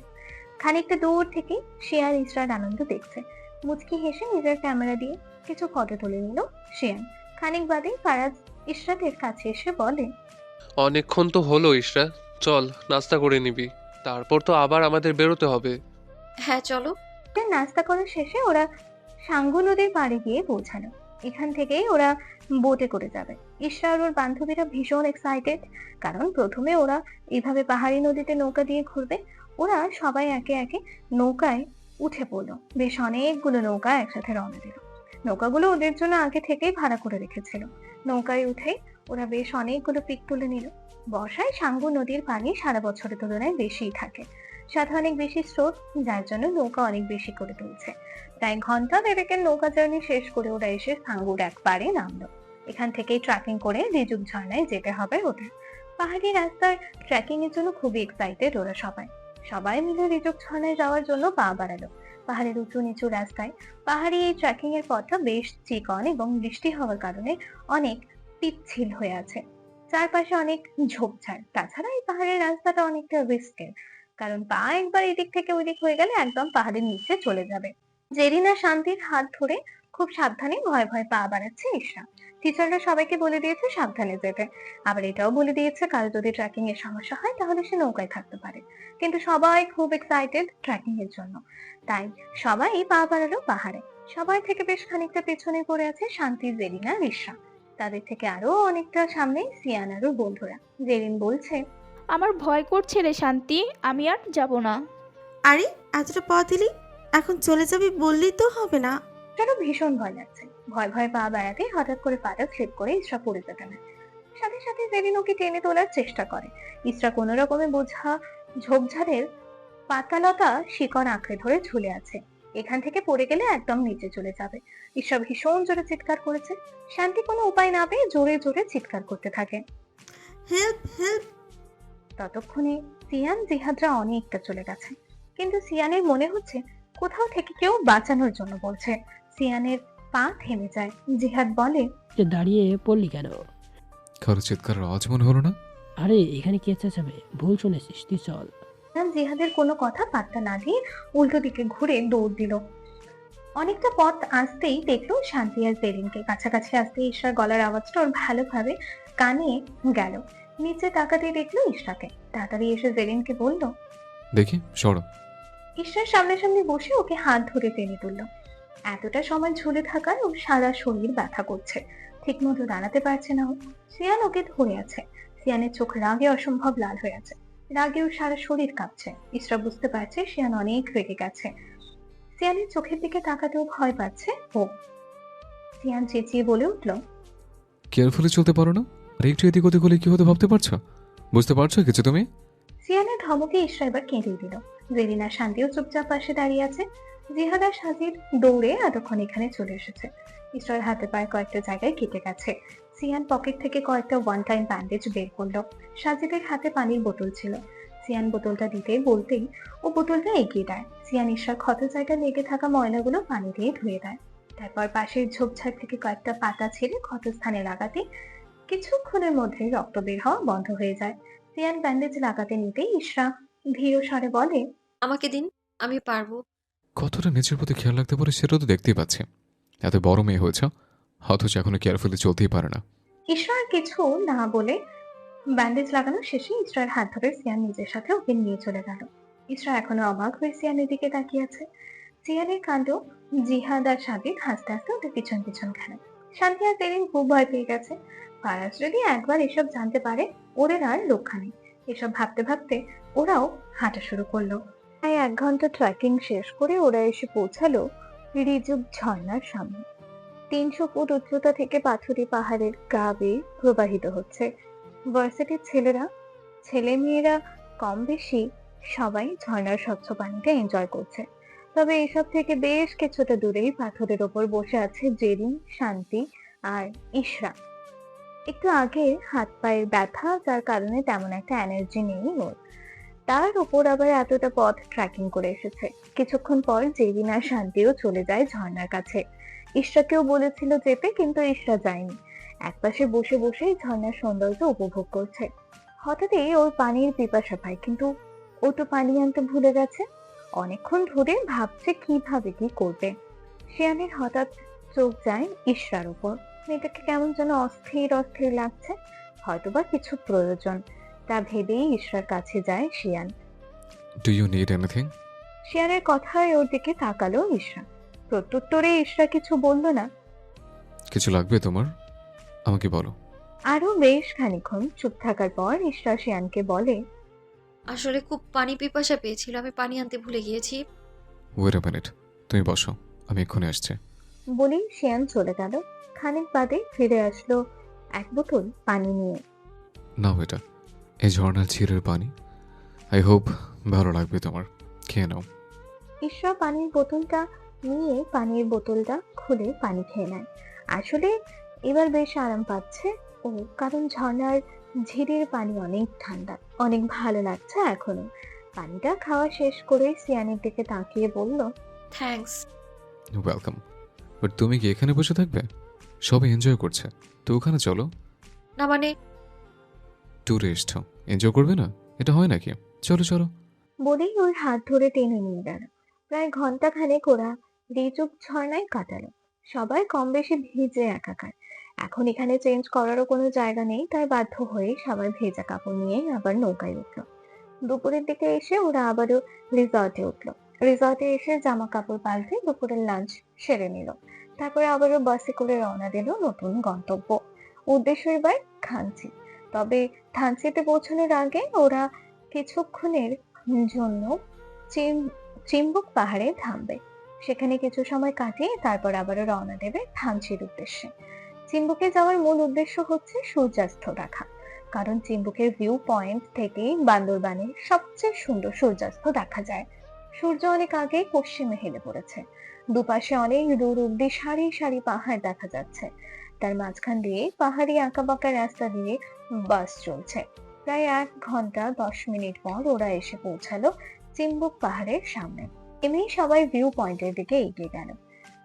খানিকটা দূর থেকে শিয়ান ইশরার আনন্দ দেখছে। মুচকি হেসে নিজের ক্যামেরা দিয়ে কিছু ফটো তুলে নিল শিয়ান। খানিক বাদে ফারাজ ইশরাতের কাছে এসে বলে, অনেকক্ষণ তো হলো ইশরা, চল নাস্তা করে নিবি, তারপর তো আবার আমাদের বেরোতে হবে। হ্যাঁ চলো। নাস্তা করা শেষে ওরা সাঙ্গু নদীর পাড়ে গিয়ে পৌঁছালো। এখান থেকেই ওরা বোটে করে যাবে। ইশরা আর ওর বান্ধবীরা ভীষণ এক্সাইটেড, কারণ প্রথমে ওরা এইভাবে পাহাড়ি নদীতে নৌকা দিয়ে ঘুরবে। ওরা সবাই একে একে নৌকায় উঠে পড়লো। বেশ অনেকগুলো নৌকা একসাথে রওনা দিল। নৌকাগুলো ওদের জন্য আগে থেকেই ভাড়া করে রেখেছিল। নৌকায় উঠেই ওরা বেশ অনেকগুলো পিক তুলে নিল। বর্ষায় সাঙ্গু নদীর পানি সারা বছরের তুলনায় বেশিই থাকে, সাথে অনেক বেশি স্রোত, যার জন্য নৌকা অনেক বেশি করে তুলছে। তাই ঘন্টা 1.5-এর নৌকা জার্নি শেষ করে ওরা এসে সাঙ্গুর এক পাড়ে নামলো। এখান থেকেই ট্রেকিং করে রিজুক ঝর্ণায় যেতে হবে ওদের। পাহাড়ি রাস্তার ট্রেকিং এর জন্য খুবই এক্সাইটেড ওরা সবাই মিলে রিজুক ঝর্ণায় যাওয়ার জন্য পা বাড়ালো। পাহাড়ের উঁচু নিচু রাস্তায় পাহাড়ি এই ট্রেকিং এর পথটা বেশ চিকন এবং বৃষ্টি হওয়ার কারণে অনেক পিচ্ছিল হয়ে আছে। চারপাশে অনেক ঝোপঝাড়। তাছাড়া এই পাহাড়ের রাস্তাটা অনেকটা রিস্কের, কারণ পা একবার এদিক থেকে ওই দিক হয়ে গেলে একদম পাহাড়ের নিচে চলে যাবে। জেরিনা শান্তির হাত ধরে খুব সাবধানে ভয়ে ভয়ে পা বাড়াচ্ছে ইশরা। টিচাররা সবাইকে বলে দিয়েছে সাবধানে যেতে। আবার এটাও বলে দিয়েছে কারো যদি ট্রেকিং এর সমস্যা হয় তাহলে সে নৌকায় থাকতে পারে। কিন্তু সবাই খুব এক্সাইটেড ট্রেকিং এর জন্য, তাই সবাই পা বাড়ালো পাহাড়ে। সবাই থেকে বেশ খানিকটা পেছনে পড়ে আছে শান্তি, জেরিনা, ইশরা। তাদের থেকে আরো অনেকটা সামনে সিয়ান আর ওর বন্ধুরা। জেরিন বলছে, আমার ভয় করছে রে শান্তি, আমি আর যাব না। আরে এতটা পথ এলি, এখন চলে যাবি বললেই তো হবে না। তারও ভীষণ ভয় লাগছে। ভয় ভয় পা বাড়াতে হঠাৎ করে পাটা স্লিপ করে ইশরা পড়ে যেতে না। সাথে সাথে জেরিন ওকে টেনে তোলার চেষ্টা করে। ইশরা কোনো রকমে বোঝা ঝোপঝাড়ের পাতালতা শিকড় আঁকড়ে ধরে ঝুলে আছে। এখান থেকে পড়ে গেলে একদম নিচে চলে যাবে। ইশরা ভীষণ জোরে চিৎকার করেছে। শান্তি কোনো উপায় না পেয়ে জোরে জোরে চিৎকার করতে থাকে, হেল্প হেল্প। ততক্ষণে সিয়ান, জিহাদরা অনেকটা চলে গেছে। কিন্তু সিয়ানের মনে হচ্ছে কোথাও থেকে কেউ বাঁচানোর জন্য বলছে। সিয়ানের পা থেমে যায়। জিহাদ বলে, যে দাঁড়িয়ে পড়লি কেন? কারো চিৎকারের আওয়াজ মনে হলো না? আরে এখানে কে চেঁচাবে? ভুল শুনেছিস, তুই চল। জিহাদের কোনো কথা পাত্তা না দিয়ে উল্টো দিকে ঘুরে দৌড় দিল। অনেকটা পথ আসতেই দেখলো শান্তি আর জেরিনকে। কাছাকাছি আসতে ইশরার গলার আওয়াজটা ওর ভালোভাবে কানে গেল। নিচে তাকাতে দেখলো ইশরাকে। তাড়াতাড়ি এসে জেরিনকে বলল, দেখি সরো। ইশরার সামনাসামনি বসে ওকে হাত ধরে টেনে তুললো। এতটা সময় ঝুলে থাকায় ওর সারা শরীর ব্যথা করছে, ঠিক মতো দাঁড়াতে পারছে না ও। সিয়ান ওকে ধরে আছে। সিয়ানের চোখ রাগে অসম্ভব লাল হয়ে আছে। রাগে ওর সারা শরীর কাঁপছে। ইশরা বুঝতে পারছে সিয়ান অনেক রেগে গেছে। সিয়ানের চোখের দিকে তাকাতেও ভয় পাচ্ছে ও। সিয়ান চেঁচিয়ে বলে উঠল, কেয়ারফুলি চলতে পারো না? আর একটু এদিক ওদিক হলে কি হতে ভাবতে পারছো? বুঝতে পারছো কিছু তুমি? সিয়ানের ধমকে ইশরা এবার কেঁদে দিল। জেরিনা শান্তিও চুপচাপ পাশে দাঁড়িয়ে আছে। জিহাদ আর সাজিদ দৌড়ে এতক্ষণ এখানে চলে এসেছে। ইশরার হাতে পায়ে কয়েকটা জায়গায় কেটে গেছে। সিয়ান পকেট থেকে কয়েকটা ওয়ান টাইম ব্যান্ডেজ বের করলো। সাজিদের হাতে পানির বোতল ছিল। সিয়ান বোতলটা দিতে বলতেই ও বোতলটা এগিয়ে দেয়। সিয়ান ইশরার ক্ষত জায়গায় লেগে থাকা ময়লাগুলো পানি দিয়ে ধুয়ে দেয়। তারপর পাশের ঝোপঝাড় থেকে কয়েকটা পাতা ছেড়ে ক্ষতস্থানে লাগাতে কিছুক্ষণের মধ্যেই রক্ত বের হওয়া বন্ধ হয়ে যায়। সিয়ান ব্যান্ডেজ লাগাতে নিতেই ইশরা ধীর স্বরে বলে, আমাকে দিন, আমি পারবো। কতটা নিজের প্রতি খেয়াল রাখতে পারে সেটা তো দেখতেই পাচ্ছি। এত বড় মেয়ে হয়েছে, অথচ এখনো কেয়ারফুলি চলতেই পারে না। ইশরা আর কিছু না বলে ব্যান্ডেজ লাগানো শেষে ইশরার হাত ধরে সিয়ান নিজের সাথে ওকে নিয়ে চলে গেল। ইশরা এখনো অবাক হয়ে সিয়ানের দিকে তাকিয়ে আছে। সিয়ানের কাণ্ড জিহাদ আর সাদিদ হাসতে হাসতে ওদের পিছন পিছন খেলে। শান্তি আর সেরিন খুব ভয় পেয়ে গেছে। ফারাজ যদি একবার এসব জানতে পারে ওদের আর রক্ষা নেই। এসব ভাবতে ভাবতে ওরাও হাঁটা শুরু করলো। প্রায় 1 ঘন্টা ট্রেকিং শেষ করে ওরা এসে পৌঁছালো রিজুক ঝর্ণার সামনে। 300 ফুট উচ্চতা থেকে পাথুরি পাহাড়ের গা বেয়ে প্রবাহিত হচ্ছে। ভার্সিটির ছেলে মেয়েরা কম বেশি সবাই ঝর্ণার স্বচ্ছ পানিতে এনজয় করছে। তবে এসব থেকে বেশ কিছুটা দূরেই পাথরের ওপর বসে আছে জেরিন, শান্তি আর ইশরা। একটু আগে হাত পায়ের ব্যথা, যার কারণে তেমন একটা এনার্জি নেই ওর। তার উপর আবার এতটা পথ ট্রেকিং করে এসেছে। কিছুক্ষণ পর জেরিন আর শান্তিও চলে যায় ঝর্ণার কাছে। ইশরাকেও বলেছিল যেতে, কিন্তু ইশরা যায়নি। একপাশে বসে বসে ঝর্ণার সৌন্দর্য উপভোগ করছে। হঠাৎই ওর পানির পিপাসা পায়, কিন্তু ও তো পানি আনতে ভুলে গেছে। অনেকক্ষণ ধরে ভাবছে কিভাবে কি করবে। শিয়ানের হঠাৎ চোখ যায় ইশরার উপর। মেয়েটাকে কেমন যেন অস্থির অস্থির লাগছে, হয়তোবা কিছু প্রয়োজন। তা ভেবেই ইশরার কাছে যায় Shiyan. Do you need anything? শিয়ানের কথায় ওর দিকে তাকালো ইশরা। প্রত্যুত্তরে ইশরা কিছু বলল না। কিছু লাগবে তোমার? আমাকে বলো। আরো বেশ খানিকক্ষণ চুপ থাকার পর ইশরা শিয়ানকে বলে, আসলে খুব পানি পিপাসা পেয়েছিল, আমি পানি আনতে ভুলে গিয়েছি। ওয়েট আ মিনিট, তুমি বসো, আমি এক্ষুনি আসছি। বলেই শিয়ান চলে গেল। খানিক বাদে ফিরে আসলো 1 বোতল পানি নিয়ে। নাও এটা, এই ঝর্ণার ঝিরের পানি। আই হোপ ভালো লাগবে তোমার, খেয়ে নাও। ইশরা পানির বোতলটা খুলে পানি খেয়ে নেয়। আসলে এবার বেশ আরাম পাচ্ছে ও, কারণ ঝর্ণার ঝিরের পানি অনেক ঠান্ডা, অনেক ভালো লাগছে এখনো। পানিটা খাওয়া শেষ করে সিয়ানের দিকে তাকিয়ে বলল, থ্যাঙ্কস। ওয়েলকাম। বাট তুমি কি এখানে বসে থাকবে? সবাই এনজয় করছে, তো ওখানে চলো। না মানে, ট্যুরে এসছো, এনজয় করবে না? এটা হয় নাকি? চলো চলো। বলেই ওর হাত ধরে টেনে নিয়ে গেল। প্রায় ঘন্টা খানেক ওরা রিজুক ঝর্ণায় কাটালো। সবাই কম বেশি ভিজে একাকার। এখন এখানে চেঞ্জ করারও কোনো জায়গা নেই, তাই বাধ্য হয়ে সবাই ভেজা কাপড় নিয়ে আবার নৌকায় উঠলো। দুপুরের দিকে এসে ওরা আবারও রিসর্টে উঠলো। রিসর্টে এসে জামা কাপড় পাল্টে দুপুরের লাঞ্চ সেরে নিল। তারপরে আবারও বাসে করে রওনা দিল নতুন গন্তব্য। উদ্দেশ্য এবার থানচি। তবে থানচিতে পৌঁছানোর আগে ওরা কিছুক্ষণের জন্য চিম্বুক পাহাড়ে থামবে। সেখানে কিছু সময় কাটিয়ে তারপর আবারও রওনা দেবে থানচির উদ্দেশ্যে। চিম্বুকে যাওয়ার মূল উদ্দেশ্য হচ্ছে সূর্যাস্ত দেখা, কারণ চিম্বুকের ভিউ পয়েন্ট থেকে বান্দরবানের সবচেয়ে সুন্দর সূর্যাস্ত দেখা যায়। সূর্য অনেক আগেই পশ্চিমে হেলে পড়েছে। দুপাশে অনেক দূর অব্দি সারি সারি পাহাড় দেখা যাচ্ছে। তার মাঝখান দিয়ে পাহাড়ি আঁকাবাঁকা রাস্তা দিয়ে বাস চলছে। প্রায় 1 ঘন্টা 10 মিনিট পর ওরা এসে পৌঁছালো চিম্বুক পাহাড়ের সামনে। এমনি সবাই ভিউ পয়েন্টের দিকে এগিয়ে গেল।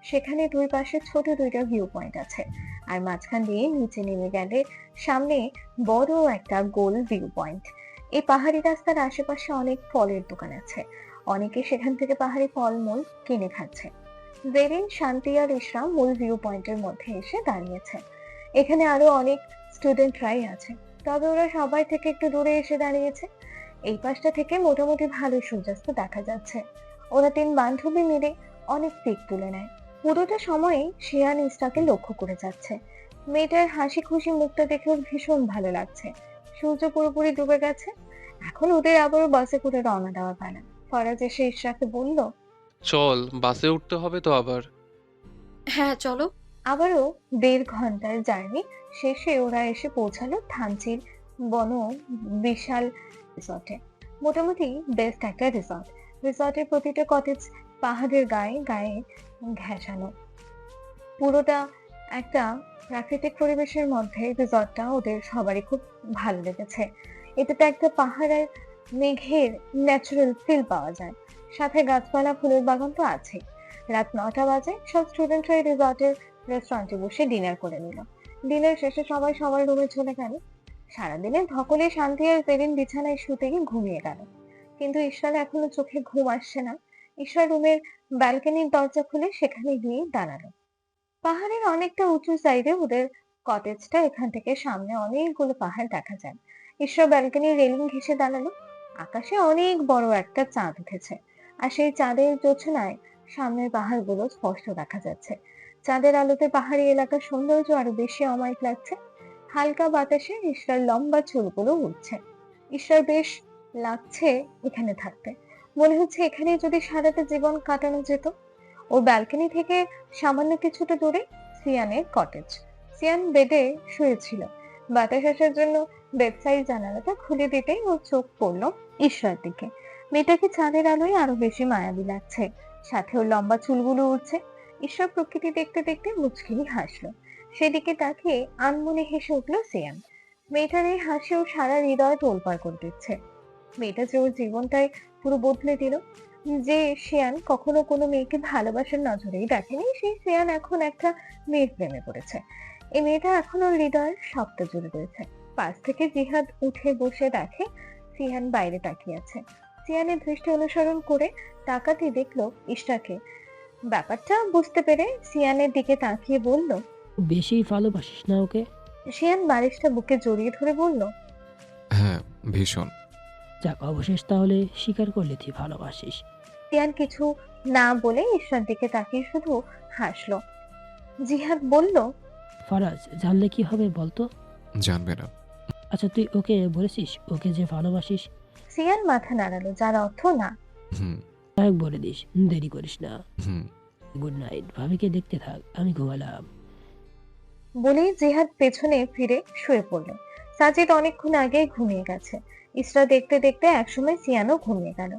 সেখানে দুই পাশে ছোট 2টা ভিউ পয়েন্ট আছে, আর মাঝখান দিয়ে নিচে নেমে গেলে সামনে বড় একটা গোল ভিউ পয়েন্ট। এই পাহাড়ি রাস্তার আশেপাশে অনেক ফলের দোকান আছে। অনেকে সেখান থেকে পাহাড়ি ফলমূল কিনে খাচ্ছে। জেরিন, শান্তি আর ইশরা মূল ভিউ পয়েন্টের মধ্যে এসে দাঁড়িয়েছে। এখানে আরো অনেক স্টুডেন্টরাই আছে, তবে ওরা সবাই থেকে একটু দূরে এসে দাঁড়িয়েছে। এই পাশটা থেকে মোটামুটি ভালো সূর্যাস্ত দেখা যাচ্ছে। ওরা 3 বান্ধবী মিলে অনেক পিক তুলে নেয়। পুরোটা সময়ে শিয়ান ইশরাকে লক্ষ্য করে যাচ্ছে। মেয়েটার হাসি খুশি মুখটা দেখে ওর ভীষণ ভালো লাগছে। সূর্য পুরোপুরি ডুবে গেছে। এখন ওদের আবারও বাসে করে রওনা দেওয়ার পালা। ফরাজ এসে ইশরাকে বলল, চল, বাসে উঠতে হবে তো আবার। হ্যাঁ চলো। আবারও 1.5 ঘন্টার জার্নি শেষে ওরা এসে পৌঁছালো থানচির বন বিশাল রিসর্টে। মোটামুটি বেস্ট একটা রিসর্ট। রিসর্টের প্রতিটা কটেজ পাহাড়ের গায়ে গায়ে ঘেঁষানো। পুরোটা একটা প্রাকৃতিক পরিবেশের মধ্যে রিসর্টটা ওদের সবারই খুব ভালো লেগেছে। এটা তো একটা মেঘের ন্যাচারাল ফিল পাওয়া যায়, সাথে গাছপালা, ফুলের বাগান তো আছে। রাত 9টা বাজে। সব স্টুডেন্টরা রিসর্টের রেস্টুরেন্টে বসে ডিনার করে নিল। ডিনার শেষে সবাই সবার রুমে চলে গেল। সারাদিনে ধকলে শান্তি আর জেরিন বিছানায় শুতে গিয়ে ঘুমিয়ে গেল, কিন্তু ঈশ্বর এখনো চোখে ঘুম আসছে না। ঈশ্বর রুমের ব্যালকনির দরজা খুলে সেখানে গিয়ে দাঁড়ালো। পাহাড়ের অনেকটা উঁচু সাইডে ওদের কটেজটা, এখান থেকে সামনে অনেকগুলো পাহাড় দেখা যায়। ঈশ্বর ব্যালকনির রেলিং ঘেঁষে দাঁড়ালো। আকাশে অনেক বড় একটা চাঁদ উঠেছে, আর সেই চাঁদের জোছনায় সামনের পাহাড়গুলো স্পষ্ট দেখা যাচ্ছে। চাঁদের আলোতে পাহাড়ি এলাকার সৌন্দর্য আরো বেশি অমায়িক লাগছে। হালকা বাতাসে ঈশ্বর লম্বা চুলগুলো উঠছে। ঈশ্বর বেশ লাগছে এখানে থাকতে, মনে হচ্ছে এখানে যদি সারাটা জীবন কাটানো যেত। ওর ব্যালকনি থেকে সামান্য কিছুটা দূরে সিয়ানের কটেজ। সিয়ান বেডে শুয়েছিল। বাতাস আসার জন্য বেডসাইড জানালাটা খুলে দিতেই ওর চোখ পড়লো ঈশ্বর দিকে। মেয়েটাকে চাঁদের আলোয় আরো বেশি মায়াবী লাগছে, সাথে ওর লম্বা চুলগুলো উঠছে। ঈশ্বর প্রকৃতি দেখতে দেখতে মুচকি হাসলো। সেদিকে তাকিয়ে আনমনে হেসে উঠলো সিয়ান। মেয়েটার এই হাসি ওর সারা হৃদয় তোলপাড় করে দিচ্ছে। মেয়েটা যে ওর জীবনটাই পুরো বদলে দিল। যে সিয়ান কখনো কোনো মেয়েকে ভালোবাসার নজরেই দেখেনি, সেই সিয়ান এখন একটা মেয়ের প্রেমে পড়েছে। এই মেয়েটা এখন ওর হৃদয়ের সবটা জুড়ে রয়েছে। পাশ থেকে জিহাদ উঠে বসে দেখে সিয়ান বাইরে তাকিয়ে আছে। সিয়ানের দৃষ্টি অনুসরণ করে তাকাতে দেখলো ইশরাকে। ব্যাপারটা বুঝতে পেরে সিয়ানের দিকে তাকিয়ে বলল, বেশি ভালোবাসিস না ওকে? সিয়ান বালিশটা বুকে জড়িয়ে ধরে বলল, হ্যাঁ, ভীষণ। যাক, অবশেষ তাহলে স্বীকার করলে তুই ভালোবাসিস। সিয়ান কিছু না বলে ঈশ্বর দিকে তাকিয়ে শুধু হাসলো। জিহাদ বলল, ফারাজ, জানলে কি হবে বলতো? জানবে না। আচ্ছা, তুই ওকে বলেছিস ওকে যে ভালোবাসিস? সিয়ান মাথা নাড়ালো, যার অর্থ না। হুম তাই বলে দিস, দেরি করিস না। হুম। গুড নাইট, ভাবিকে দেখতে থাক, আমি ঘুমালাম। বলেই জিহাদ পেছনে ফিরে শুয়ে পড়ল। সাজিদ অনেকক্ষণ আগে ঘুমিয়ে গেছে। ইসরা দেখতে দেখতে একসময় সিয়ানও ঘুমিয়ে গেল।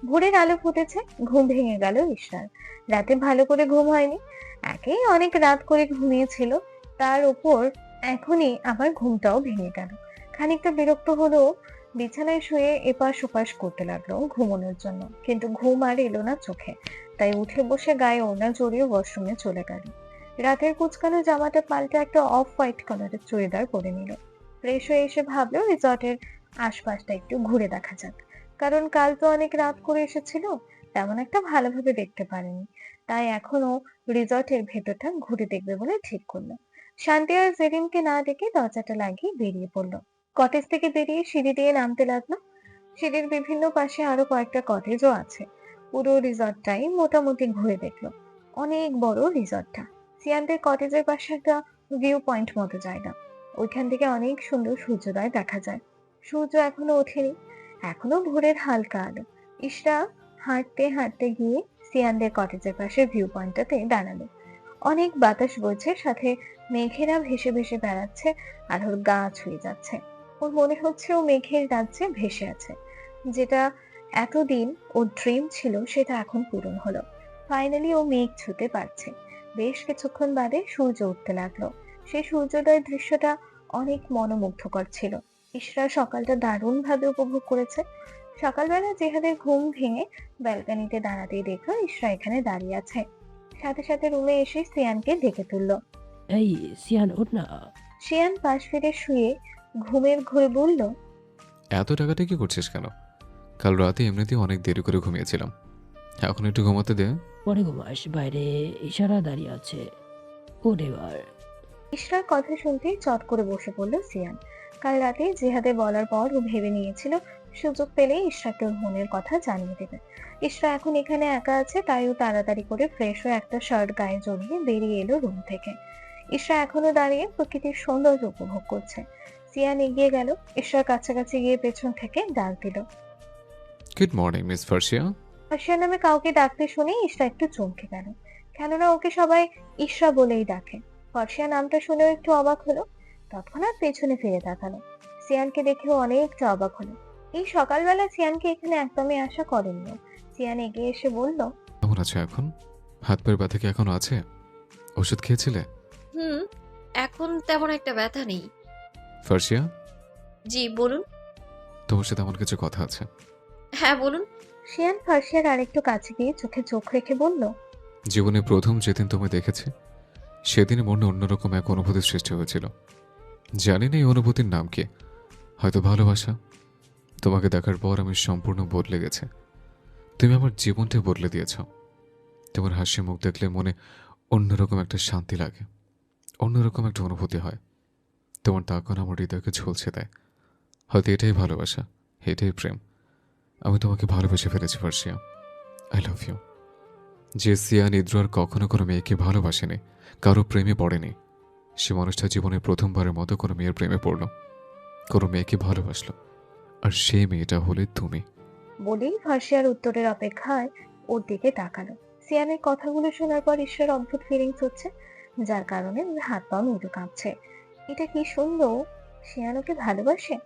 ভোরের আলো ফুটেছে, ঘুম ভেঙে গেল ইসরার। রাতে ভালো করে ঘুম হয়নি, একেই অনেক রাত করে ঘুমিয়েছিল, তার উপর এখনই আবার ঘুমটাও ভেঙে গেল। খানিকটা বিরক্ত হলো, বিছানায় শুয়ে এপাশ ওপাশ করতে লাগলো ঘুমানোর জন্য, কিন্তু ঘুম আর এলো না চোখে। তাই উঠে বসে গায়ে ওড়না জড়িয়ে ওয়াশরুমে চলে গেল। রাতের কুচকানো জামাটা পাল্টে একটা অফ হোয়াইট কালারের চুড়িদার পরে নিল। ফ্রেশ হয়ে এসে ভাবলো রিসর্টের আশপাশটা একটু ঘুরে দেখা যাক, কারণ কাল তো অনেক রাত করে এসেছিল, তেমন একটা ভালোভাবে দেখতে পারেনি। তাই এখনো রিসর্টের ভেতরটা ঘুরে দেখবে বলে ঠিক করলো। শান্তি আর জেরিনকে না ডেকে দরজাটা লাগিয়ে বেরিয়ে পড়লো। কটেজ থেকে বেরিয়ে সিঁড়ি দিয়ে নামতে লাগলো। সিঁড়ির বিভিন্ন পাশে আরো কয়েকটা কটেজও আছে। পুরো রিসর্টটাই মোটামুটি ঘুরে দেখলো। অনেক বড় রিসর্টটা। সিয়ানদের কটেজের পাশে একটা ভিউ পয়েন্ট মতো জায়গা, ওইখান থেকে অনেক সুন্দর সূর্যোদয় দেখা যায়। সূর্য এখনো ওঠেনি, এখনো ভোরের হালকা আলো। ইশরা হাঁটতে হাঁটতে গিয়ে সিয়ানদের কটেজের পাশে ভিউ পয়েন্টটাতে দাঁড়ালো। অনেক বাতাস বইছে, সাথে মেঘেরা ভেসে ভেসে বেড়াচ্ছে আর ওর গা ছুঁয়ে যাচ্ছে। ওর মনে হচ্ছে ও মেঘের রাজ্যে ভেসে আছে। যেটা এতদিন ওর ড্রিম ছিল সেটা এখন পূরণ হলো। ফাইনালি ও মেঘ ছুঁতে পারছে। বেশ কিছুক্ষণ বাদে সূর্য উঠতে লাগলো। সেই সূর্যোদয়ের দৃশ্যটা অনেক মনোমুগ্ধকর ছিল। ইশরা সকালটা দারুণ ভাবে উপভোগ করেছে। সকালবেলা জেহাদের ঘুম ভেঙে ব্যালকনিতে দাঁড়াতেই দেখলো ইশরা এখানে দাঁড়িয়ে আছে। সাথে সাথে রুমে এসে সিয়ানকে ডেকে তুললো। এই সিয়ান, ওঠ না। সিয়ান পাশ ফিরে শুয়ে ঘুমের ঘোরে বলল, এত টাকাটা কি করছিস কেন? কাল রাতে এমনিতেই অনেক দেরি করে ঘুমিয়েছিলাম, এখন একটু ঘুমাতে দে। পরে ঘুমাস, বাইরে ইশারা দাঁড়িয়ে আছে। ওঠ এবার। ইশরার কথা শুনতেই চট করে বসে পড়ল সিয়ান। কাল রাতে জিহাদে বলার পর ও ভেবে নিয়েছিল সুযোগ পেলে ইশরাকে ওর মনের কথা জানিয়ে দেবে। ইশরা এখন এখানে একা আছে, তাই ও তাড়াতাড়ি করে ফ্রেশ হয়ে একটা শার্ট গায়ে জড়িয়ে বেরিয়ে এলো রুম থেকে। ইশরা এখনো দাঁড়িয়ে প্রকৃতির সৌন্দর্য উপভোগ করছে। সিয়ান এগিয়ে গেল, ইশরার কাছাকাছি গিয়ে পেছন থেকে ডাক দিল। Good morning miss Farsia. Farsia নামে কাউকে ডাকতে শুনে ইশরা একটু চমকে গেল, কেননা ওকে সবাই ইশরা বলেই ডাকে। ফার্সিয়া নামটা শুনেও একটু অবাক হলো, তৎক্ষণাৎ পেছনে ফিরে তাকালো। সিয়ানকে দেখেও অনেকটা অবাক হলো। এই সকালবেলা সিয়ানকে এখানে একদমই আশা করেননি। সিয়ান এগিয়ে এসে বলল, কেমন আছো এখন? হাত পায়ের ব্যথা কি এখনো আছে? ওষুধ খেয়েছিলে? এখন তেমন একটা ব্যথা নেই। ফার্সিয়া, জি বলুন। তোমার সাথে এমন কিছু কথা আছে। হ্যাঁ বলুন। শিয়ান ফার্সিয়ার আরেকটু কাছে গিয়ে চোখে চোখ রেখে বলল, জীবনে প্রথম যেদিন তোমায় দেখেছি সেদিন মনে অন্যরকম এক অনুভূতির সৃষ্টি হয়েছিল। জানি না এই অনুভূতির নাম কি, হয়তো ভালোবাসা। তোমাকে দেখার পর আমি সম্পূর্ণ বদলে গেছে। তুমি আমার জীবনটা বদলে দিয়েছ। তোমার হাসি মুখ দেখলে মনে অন্যরকম একটা শান্তি লাগে, অন্যরকম একটা অনুভূতি হয়। তোমার তাকানো আমার হৃদয়কে ঝলসে দেয়। হয়তো এটাই ভালোবাসা, এটাই প্রেম। আমি তোমাকে ভালোবেসে ফেলেছি ফার্সিয়া। I love you. যে সিয়ান ইদ্রার কখনো কোনো মেয়েকে ভালোবাসেনি, কারো প্রেমে পড়েনি, সে মানুষটা জীবনের প্রথমবারের মতো কোনো মেয়ের প্রেমে পড়ল, কোনো মেয়েকে ভালোবাসলো, আর সেই মেয়েটা হলে তুমি। বলেই ফার্সিয়ার উত্তরের অপেক্ষায় ওর দিকে তাকালো। সিয়ানের কথাগুলো শোনার পর ঈশ্বর অদ্ভুত ফিলিংস হচ্ছে, যার কারণে ওর হাত পা মৃদু কাঁপছে। এটা কি শুনলো? শিয়ান ওকে ভালোবাসে?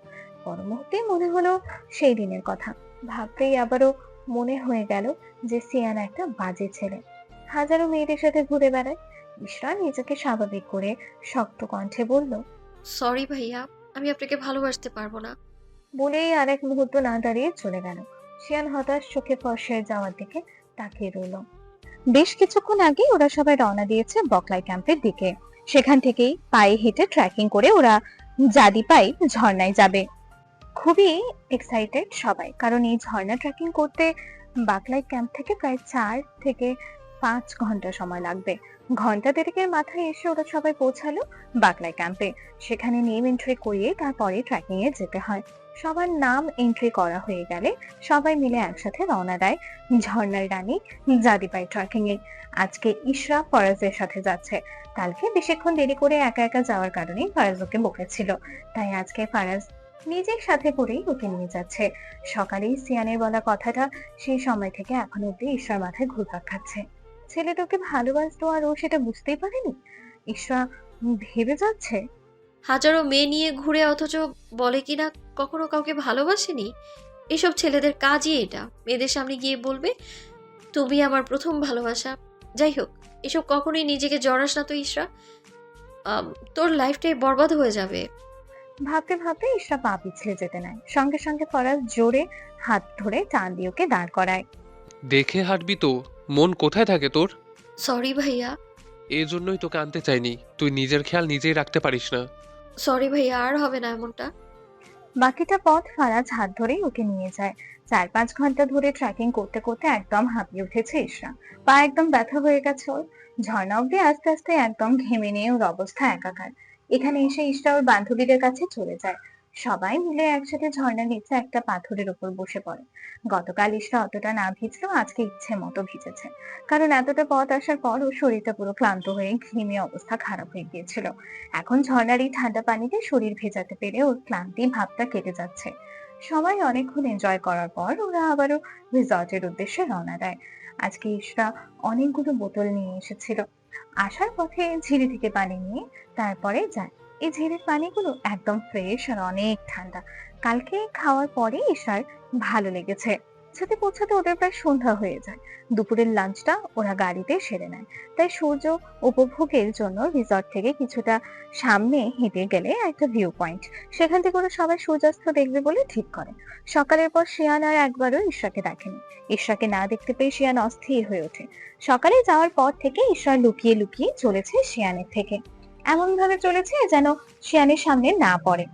পর মুহূর্তে মনে হলো সেই দিনের কথা। ভাবতেই আবারও মনে হয়ে গেল যে সিয়ান একটা বাজে ছেলে, হাজারো মেয়েদের সাথে ঘুরে বেড়ায়। ইশরা নিজেকে স্বাভাবিক করে শক্ত কণ্ঠে বলল, সরি ভাইয়া, আমি আপনাকে ভালোবাসতে পারবো না। বলেই আরেক মুহূর্ত না দাঁড়িয়ে চলে গেল। শিয়ান হতাশ চোখে ফর্সের যাওয়ার দিকে তাকিয়ে রইল। বেশ কিছুক্ষণ আগে ওরা সবাই রওনা দিয়েছে বকলাই ক্যাম্পের দিকে। সেখান থেকেই পায়ে হেঁটে ট্রেকিং করে ওরা জাদিপাই ঝর্ণায় যাবে। খুবই এক্সাইটেড সবাই, কারণ এই ঝর্ণা ট্রেকিং করতে বাকলাই ক্যাম্প থেকে প্রায় 4 থেকে 5 ঘন্টা সময় লাগবে। ঘন্টা দেড়েকের মাথায় এসে ওরা সবাই পৌঁছালো বাকলাই ক্যাম্পে। সেখানে নেম এন্ট্রি করিয়ে তারপরে ট্রেকিং এ যেতে হয়। সবার নাম এন্ট্রি করা হয়ে গেলে সবাই মিলে একসাথে রওনা দেয় ঝর্ণার রানী জাদিপাই ট্রেকিং এ। আজকে ইশরা ফরাজের সাথে যাচ্ছে। কালকে বেশিক্ষণ দেরি করে একা একা যাওয়ার কারণে ফারাজ ওকে বকেছিল, তাই আজকে ফারাজ নিজের সাথে করেই ওকে নিয়ে যাচ্ছে। সকালেই সিয়ানের বলা কথাটা সেই সময় থেকে এখন অব্দি ঈশ্বর মাথায় ঘুরপাক খাচ্ছে। ছেলেটাকে ভালোবাসতো আর ও সেটা বুঝতেই পারেনি। ঈশ্বর ভেবে যাচ্ছে, হাজারো মেয়ে নিয়ে ঘুরে অথচ বলে কিনা কখনো কাউকে ভালোবাসেনি। এসব ছেলেদের কাজই এটা, মেয়েদের সামনে গিয়ে বলবে তুমি আমার প্রথম ভালোবাসা। যাই হোক, এসব কখনোই নিজেকে জড়াস না তো ইশরা, তোর লাইফটাই বরবাদ হয়ে যাবে। ভাবতে ভাবতে ঈশ্বর পা পিছলে যেতে নেয়। সঙ্গে সঙ্গে ফরাজ জোরে হাত ধরে টান দিয়ে ওকে দাঁড় করায়। দেখে হাঁটবি তো, মন কোথায় থাকে তোর? সরি ভাইয়া। এই জন্যই তোকে আনতে চাইনি, তুই নিজের খেয়াল নিজেই রাখতে পারিস না। সরি ভাইয়া, আর হবে না এমনটা। বাকিটা পথ ফারাজ হাত ধরেই ওকে নিয়ে যায়। 4-5 ঘন্টা ধরে ট্রেকিং করতে করতে একদম হাঁপিয়ে উঠেছে ইশরা। পা একদম ব্যথা হয়ে গেছে ওর। ঝর্ণা অব্দি আস্তে আস্তে একদম ঘেমে নিয়ে ওর অবস্থা একাকার। এখানে এসে ইশরা ওর বান্ধবীদের কাছে চলে যায়। সবাই মিলে একসাথে ঝর্ণার নিচে একটা পাথরের উপর বসে পড়ে। গতকাল ইশরা অতটা না ভিজলেও আজকে ইচ্ছে মতো ভিজেছে, কারণ এতটা পথ আসার পর ওর শরীরটা পুরো ক্লান্ত হয়ে ঘেমে অবস্থা খারাপ হয়ে গিয়েছিল। এখন ঝর্ণার এই ঠান্ডা পানিতে শরীর ভেজাতে পেরে ওর ক্লান্তি ভাবটা কেটে যাচ্ছে। সবাই অনেকক্ষণ এনজয় করার পর ওরা আবারও রিসর্টের উদ্দেশ্যে রওনা দেয়। আজকে ইশরা অনেকগুলো বোতল নিয়ে এসেছিল। আসার পথে ঝিরি থেকে পানি নিয়ে তারপরে যায়। এই ঝিরির পানিগুলো একদম ফ্রেশ আর অনেক ঠান্ডা। কালকে খাওয়ার পরে ইশরার ভালো লেগেছে। সাথে পৌঁছাতে ওদের প্রায় সন্ধ্যা হয়ে যায়। দুপুরের লাঞ্চটা ওরা গাড়িতে সেরে নেয়। তাই সূর্য উপভোগের জন্য রিসর্ট থেকে কিছুটা সামনে হেঁটে গেলে একটা ভিউ পয়েন্ট, সেখান থেকে ওরা সবাই সূর্যাস্ত দেখবে বলে ঠিক করে। সকালের পর শিয়ান আর একবারও ইশরাকে দেখেনি। ইশরাকে না দেখতে পেয়ে শিয়ান অস্থির হয়ে ওঠে। সকালে যাওয়ার পর থেকে ইশরা লুকিয়ে লুকিয়ে চলেছে শিয়ানের থেকে, এমন ভাবে চলেছে যেন শিয়ানের সামনে না পড়ে।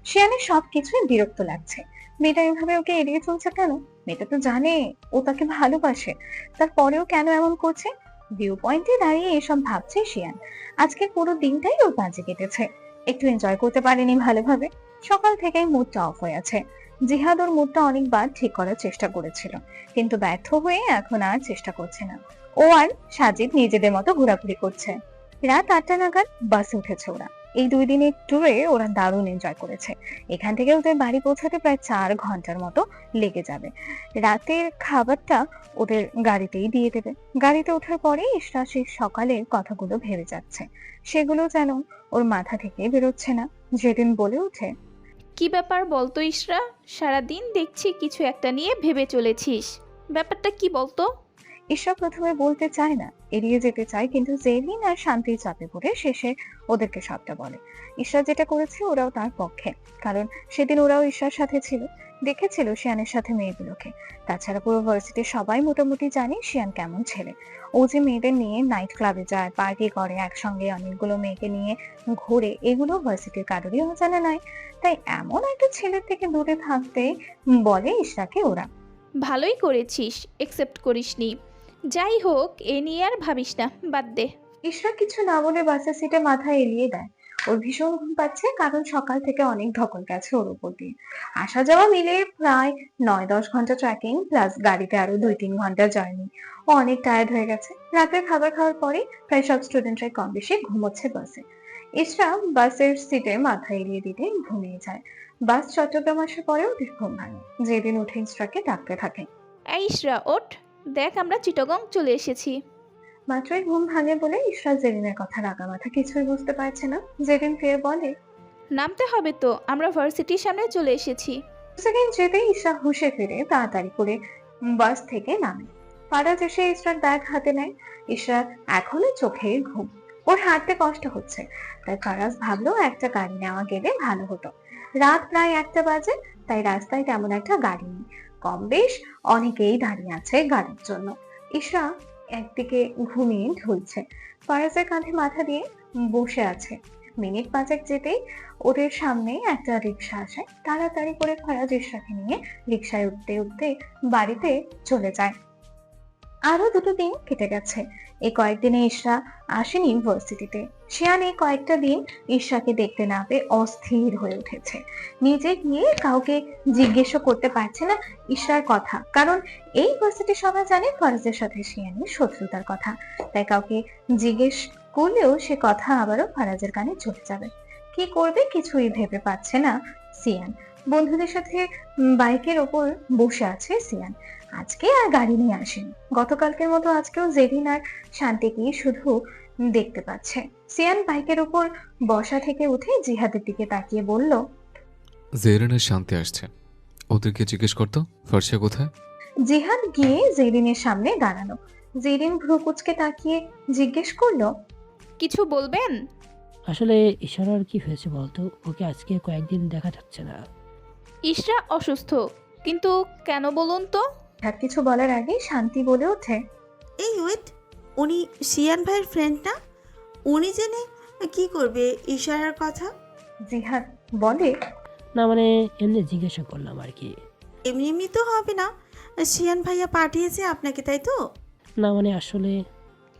শিয়ানের সবকিছুই বিরক্ত লাগছে। মেয়েটা এভাবে ওকে এড়িয়ে চলছে কেন? মেয়েটা তো জানে ও তাকে ভালোবাসে, তারপরেও কেন এমন করছে? ভিউ পয়েন্টে দাঁড়িয়ে এসব ভাবছে শিয়ান। আজকে পুরো দিনটাই ওর বাজে কেটেছে, একটু এনজয় করতে পারেনি ভালোভাবে। সকাল থেকেই মুডটা অফ হয়ে আছে। জিহাদ ওর মুডটা অনেকবার ঠিক করার চেষ্টা করেছিল, কিন্তু ব্যর্থ হয়ে এখন আর চেষ্টা করছে না। ও আর সাজিদ নিজেদের মতো ঘোরাঘুরি করছে। রাত 8টা নাগাদ বাসে উঠেছে ওরা। এই 2 দিনের ট্যুরে ওরা দারুণ এনজয় করেছে। এখান থেকে ওদের বাড়ি পৌঁছাতে প্রায় 4 ঘন্টার মতো লেগে যাবে। রাতের খাবারটা ওদের গাড়িতেই দিয়ে দেবে। গাড়িতে ওঠার পরে ইশরা সেই সকালের কথাগুলো ভেবে যাচ্ছে। সেগুলো যেন ওর মাথা থেকে বেরোচ্ছে না। যেদিন বলে ওঠে, কি ব্যাপার বলতো ইশরা, সারাদিন দেখছি কিছু একটা নিয়ে ভেবে চলেছিস, ব্যাপারটা কি বলতো? ঈশ্বর প্রথমে বলতে চায় না, এড়িয়ে যেতে চায়, কিন্তু জেরিন আর শান্তির চাপে পড়ে শেষে ওদেরকে সবটা বলে। ঈশ্বর যেটা করেছে ওরাও তার পক্ষে, কারণ সেদিন ওরাও ঈশ্বরের সাথে ছিল। দেখেছিল শিয়ানের সাথে মেয়েগুলোকে। তাছাড়া পুরো ভার্সিটির সবাই মোটামুটি জানে শিয়ান কেমন ছেলে। ও যে মেয়েদের নিয়ে নাইট ক্লাবে যায়, পার্টি করে, একসঙ্গে অনেকগুলো মেয়েকে নিয়ে ঘোরে, এগুলো ভার্সিটির কারোরই অজানা নয়। তাই এমন একটা ছেলের থেকে দূরে থাকতে বলে ইশরাকে ওরা। ভালোই করেছিস, একসেপ্ট করিসনি। যাই হোক, এ নিয়ে আর ভাবিস না, বাদ দে। ইশরা কিছু না বলে বাসের সিটে মাথা এলিয়ে দেয়। ওর ভীষণ ঘুম পাচ্ছে, কারণ সকাল থেকে অনেক ধকল গেছে ওর উপর দিয়ে। আসা যাওয়া মিলে প্রায় 9-10 ঘন্টা ট্র্যাকিং, প্লাস গাড়িতে আরো 2-3 ঘন্টা জার্নি। ও অনেক টায়ার্ড হয়ে গেছে। রাতের খাবার খাওয়ার পরে প্রায় সব স্টুডেন্টরাই কম বেশি ঘুমোচ্ছে বাসে। ইশরা বাসের সিটে মাথা এলিয়ে দিতে ঘুমিয়ে যায়। বাস চট্টগ্রাম আসার পরেও ওর ঘুম ভাঙে। যেদিন উঠে ইশরাকে ডাকতে থাকে। এই ইশরা, ওঠ, দেখ আমরা চিটাগং চলে এসেছি। মাত্রই ঘুম ভাঙে বলে ইশরা জেরিনের কথা রাগা মাথা কিছুই বুঝতে পারছে না। জেরিন ফের বলে, নামতে হবে তো, আমরা ভার্সিটির সামনে চলে এসেছি। সেকেন্ড যেতেই ইশরা হুঁশে ফিরে তাড়াতাড়ি করে বাস থেকে নামে। ফারাজ এসে ইশরার ব্যাগ হাতে নেয়। ইশরা এখনো চোখে ঘুম, ওর হাঁটতে কষ্ট হচ্ছে। তাই ফারাজ ভাবলো একটা গাড়ি নেওয়া গেলে ভালো হতো। রাত প্রায় 1টা বাজে, তাই রাস্তায় তেমন একটা গাড়ি নেই। কম বেশ অনেকেই দাঁড়িয়ে আছে গাড়ির জন্য। ইশরা একদিকে ঘুমিয়ে ঢুলছে, ফারাজের কাঁধে মাথা দিয়ে বসে আছে। মিনিট 5 যেতেই ওদের সামনে একটা রিক্সা আসে। তাড়াতাড়ি করে ফারাজ ইশরাকে নিয়ে রিক্সায় উঠতে উঠতে বাড়িতে চলে যায়। আরো 2 দিন কেটে গেছে। এই কয়েকদিনে ইশরা আসেনি ইউনিভার্সিটিতে। শিয়ান এই কয়েকটা দিন ইশরাকে দেখতে না পেয়ে অস্থির হয়ে উঠেছে। নিজে গিয়ে কাউকে জিজ্ঞেসও করতে পারছে না ইশরার কথা, কারণ এই ইউনিভার্সিটি সবাই জানে ফারাজের সাথে শিয়ানের শত্রুতার কথা। তাই কাউকে জিজ্ঞেস করলেও সে কথা আবারও ফারাজের কানে চলে যাবে। কি করবে কিছুই ভেবে পাচ্ছে না সিয়ান। বন্ধুদের সাথে বাইকের ওপর বসে আছে সিয়ান। আজকে আর গাড়ি নিয়ে আসেনি। গতকালকের মতো আজকেও জেরিন আর শান্তিকেই শুধু দেখতে পাচ্ছে। সিয়ান বাইকের উপর বসা থেকে উঠে জিহাদের দিকে তাকিয়ে বলল, জেরিনের শান্তি আসছে, ওদেরকে জিজ্ঞেস করতো ফার্সিয়া কোথায়। জিহাদ গিয়ে জেরিনের সামনে দাঁড়ালো। জেরিন ভ্রু কুঁচকে তাকিয়ে জিজ্ঞেস করলো, কিছু বলবেন? আসলে ইশারার কি হয়েছে বলতো? ওকে আজকে কয়েকদিন দেখা যাচ্ছে না। ইশরা অসুস্থ, কিন্তু কেন বলুন তো? জিহাদ কিছু বলার আগে শান্তি বলে ওঠে, এই ওয়েট, উনি শিয়ান ভাইয়ের ফ্রেন্ড না? উনি জেনে কি করবে ইশারার কথা? জিহাদ বলে, না মানে এমনি জিজ্ঞাসা করলাম আর কি। এমনি এমনি তো হবে না, শিয়ান ভাইয়া পাঠিয়েছে আপনাকে, তাই তো? না মানে আসলে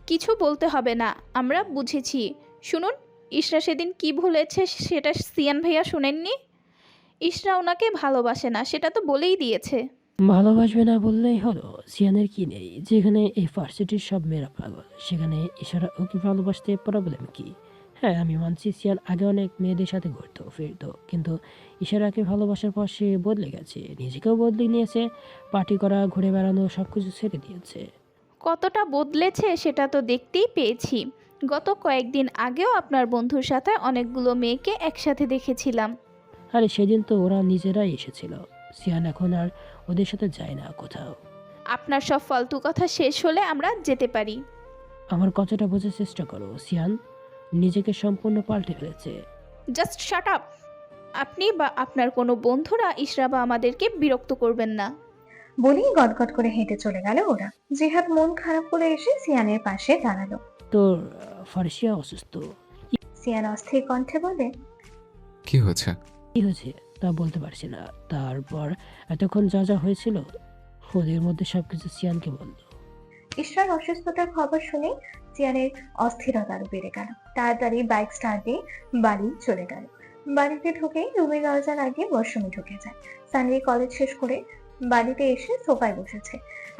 কিছু বলতে হবে না, আমরা বুঝেছি। শুনুন, ইশরা সেদিন কি ভুলেছে সেটা সিয়ান ভাইয়া শুনেননি? ইশরা ওনাকে ভালোবাসে না, সেটা তো বলেই দিয়েছে। ভালোবাসবে না বললেই হলো? সিয়ানের কি নেই? যেখানে এই ভার্সিটির সব মেয়েরা পাগল, সেখানে ইশারা ওকে ভালোবাসতে প্রবলেম কি? হ্যাঁ, আমি মানছি সিয়ান আগে অনেক মেয়েদের সাথে ঘুরতো ফিরতো, কিন্তু ইশারাকে ভালোবাসার পর সে বদলে গেছে, নিজেকেও বদলে নিয়েছে। পার্টি করা, ঘুরে বেড়ানো সবকিছু ছেড়ে দিয়েছে। কতটা বদলেছে সেটা তো দেখতেই পেয়েছি। গত কয়েকদিন আগেও আপনার বন্ধুর সাথে অনেকগুলো মেয়েকে একসাথে দেখেছিলাম। আরে সেদিন তো ওরা নিজেরাই এসেছিল। সিয়ান এখন আর ওদের সাথে যায় না কোথাও। আপনার সব ফালতু কথা শেষ হলে আমরা যেতে পারি। আমার কথাটা বোঝার চেষ্টা করো। সিয়ান নিজেকে সম্পূর্ণ পাল্টে ফেলেছে। Just shut up. আপনি বা আপনার কোনো বন্ধুরা ইশরা বা আমাদেরকে বিরক্ত করবেন না। বলেই গটগট করে হেঁটে চলে গেল ওরা। জিহাদ মন খারাপ করে এসে সিয়ানের পাশে দাঁড়ালো। তোর ফার্সিয়া অসুস্থ। সিয়ান অস্থির কণ্ঠে বলে, কি হয়েছে? কি হয়েছে তা বলতে পারছি না। তারপর এতক্ষণ যা যা হয়েছিল ওদের মধ্যে সবকিছু সিয়ানকে বলল। ইশরার অসুস্থতার খবর শুনে সিয়ানের অস্থিরতা আরো বেড়ে গেল। তাড়াতাড়ি বাইক স্টার্ট দিয়ে বাড়ি চলে গেল। বাড়িতে ঢুকে রুমের দরজা লাগিয়ে ওয়াশরুমে ঢুকে যায়। সানভি কলেজ শেষ করে বাড়িতে এসে সোফায় বসেছে।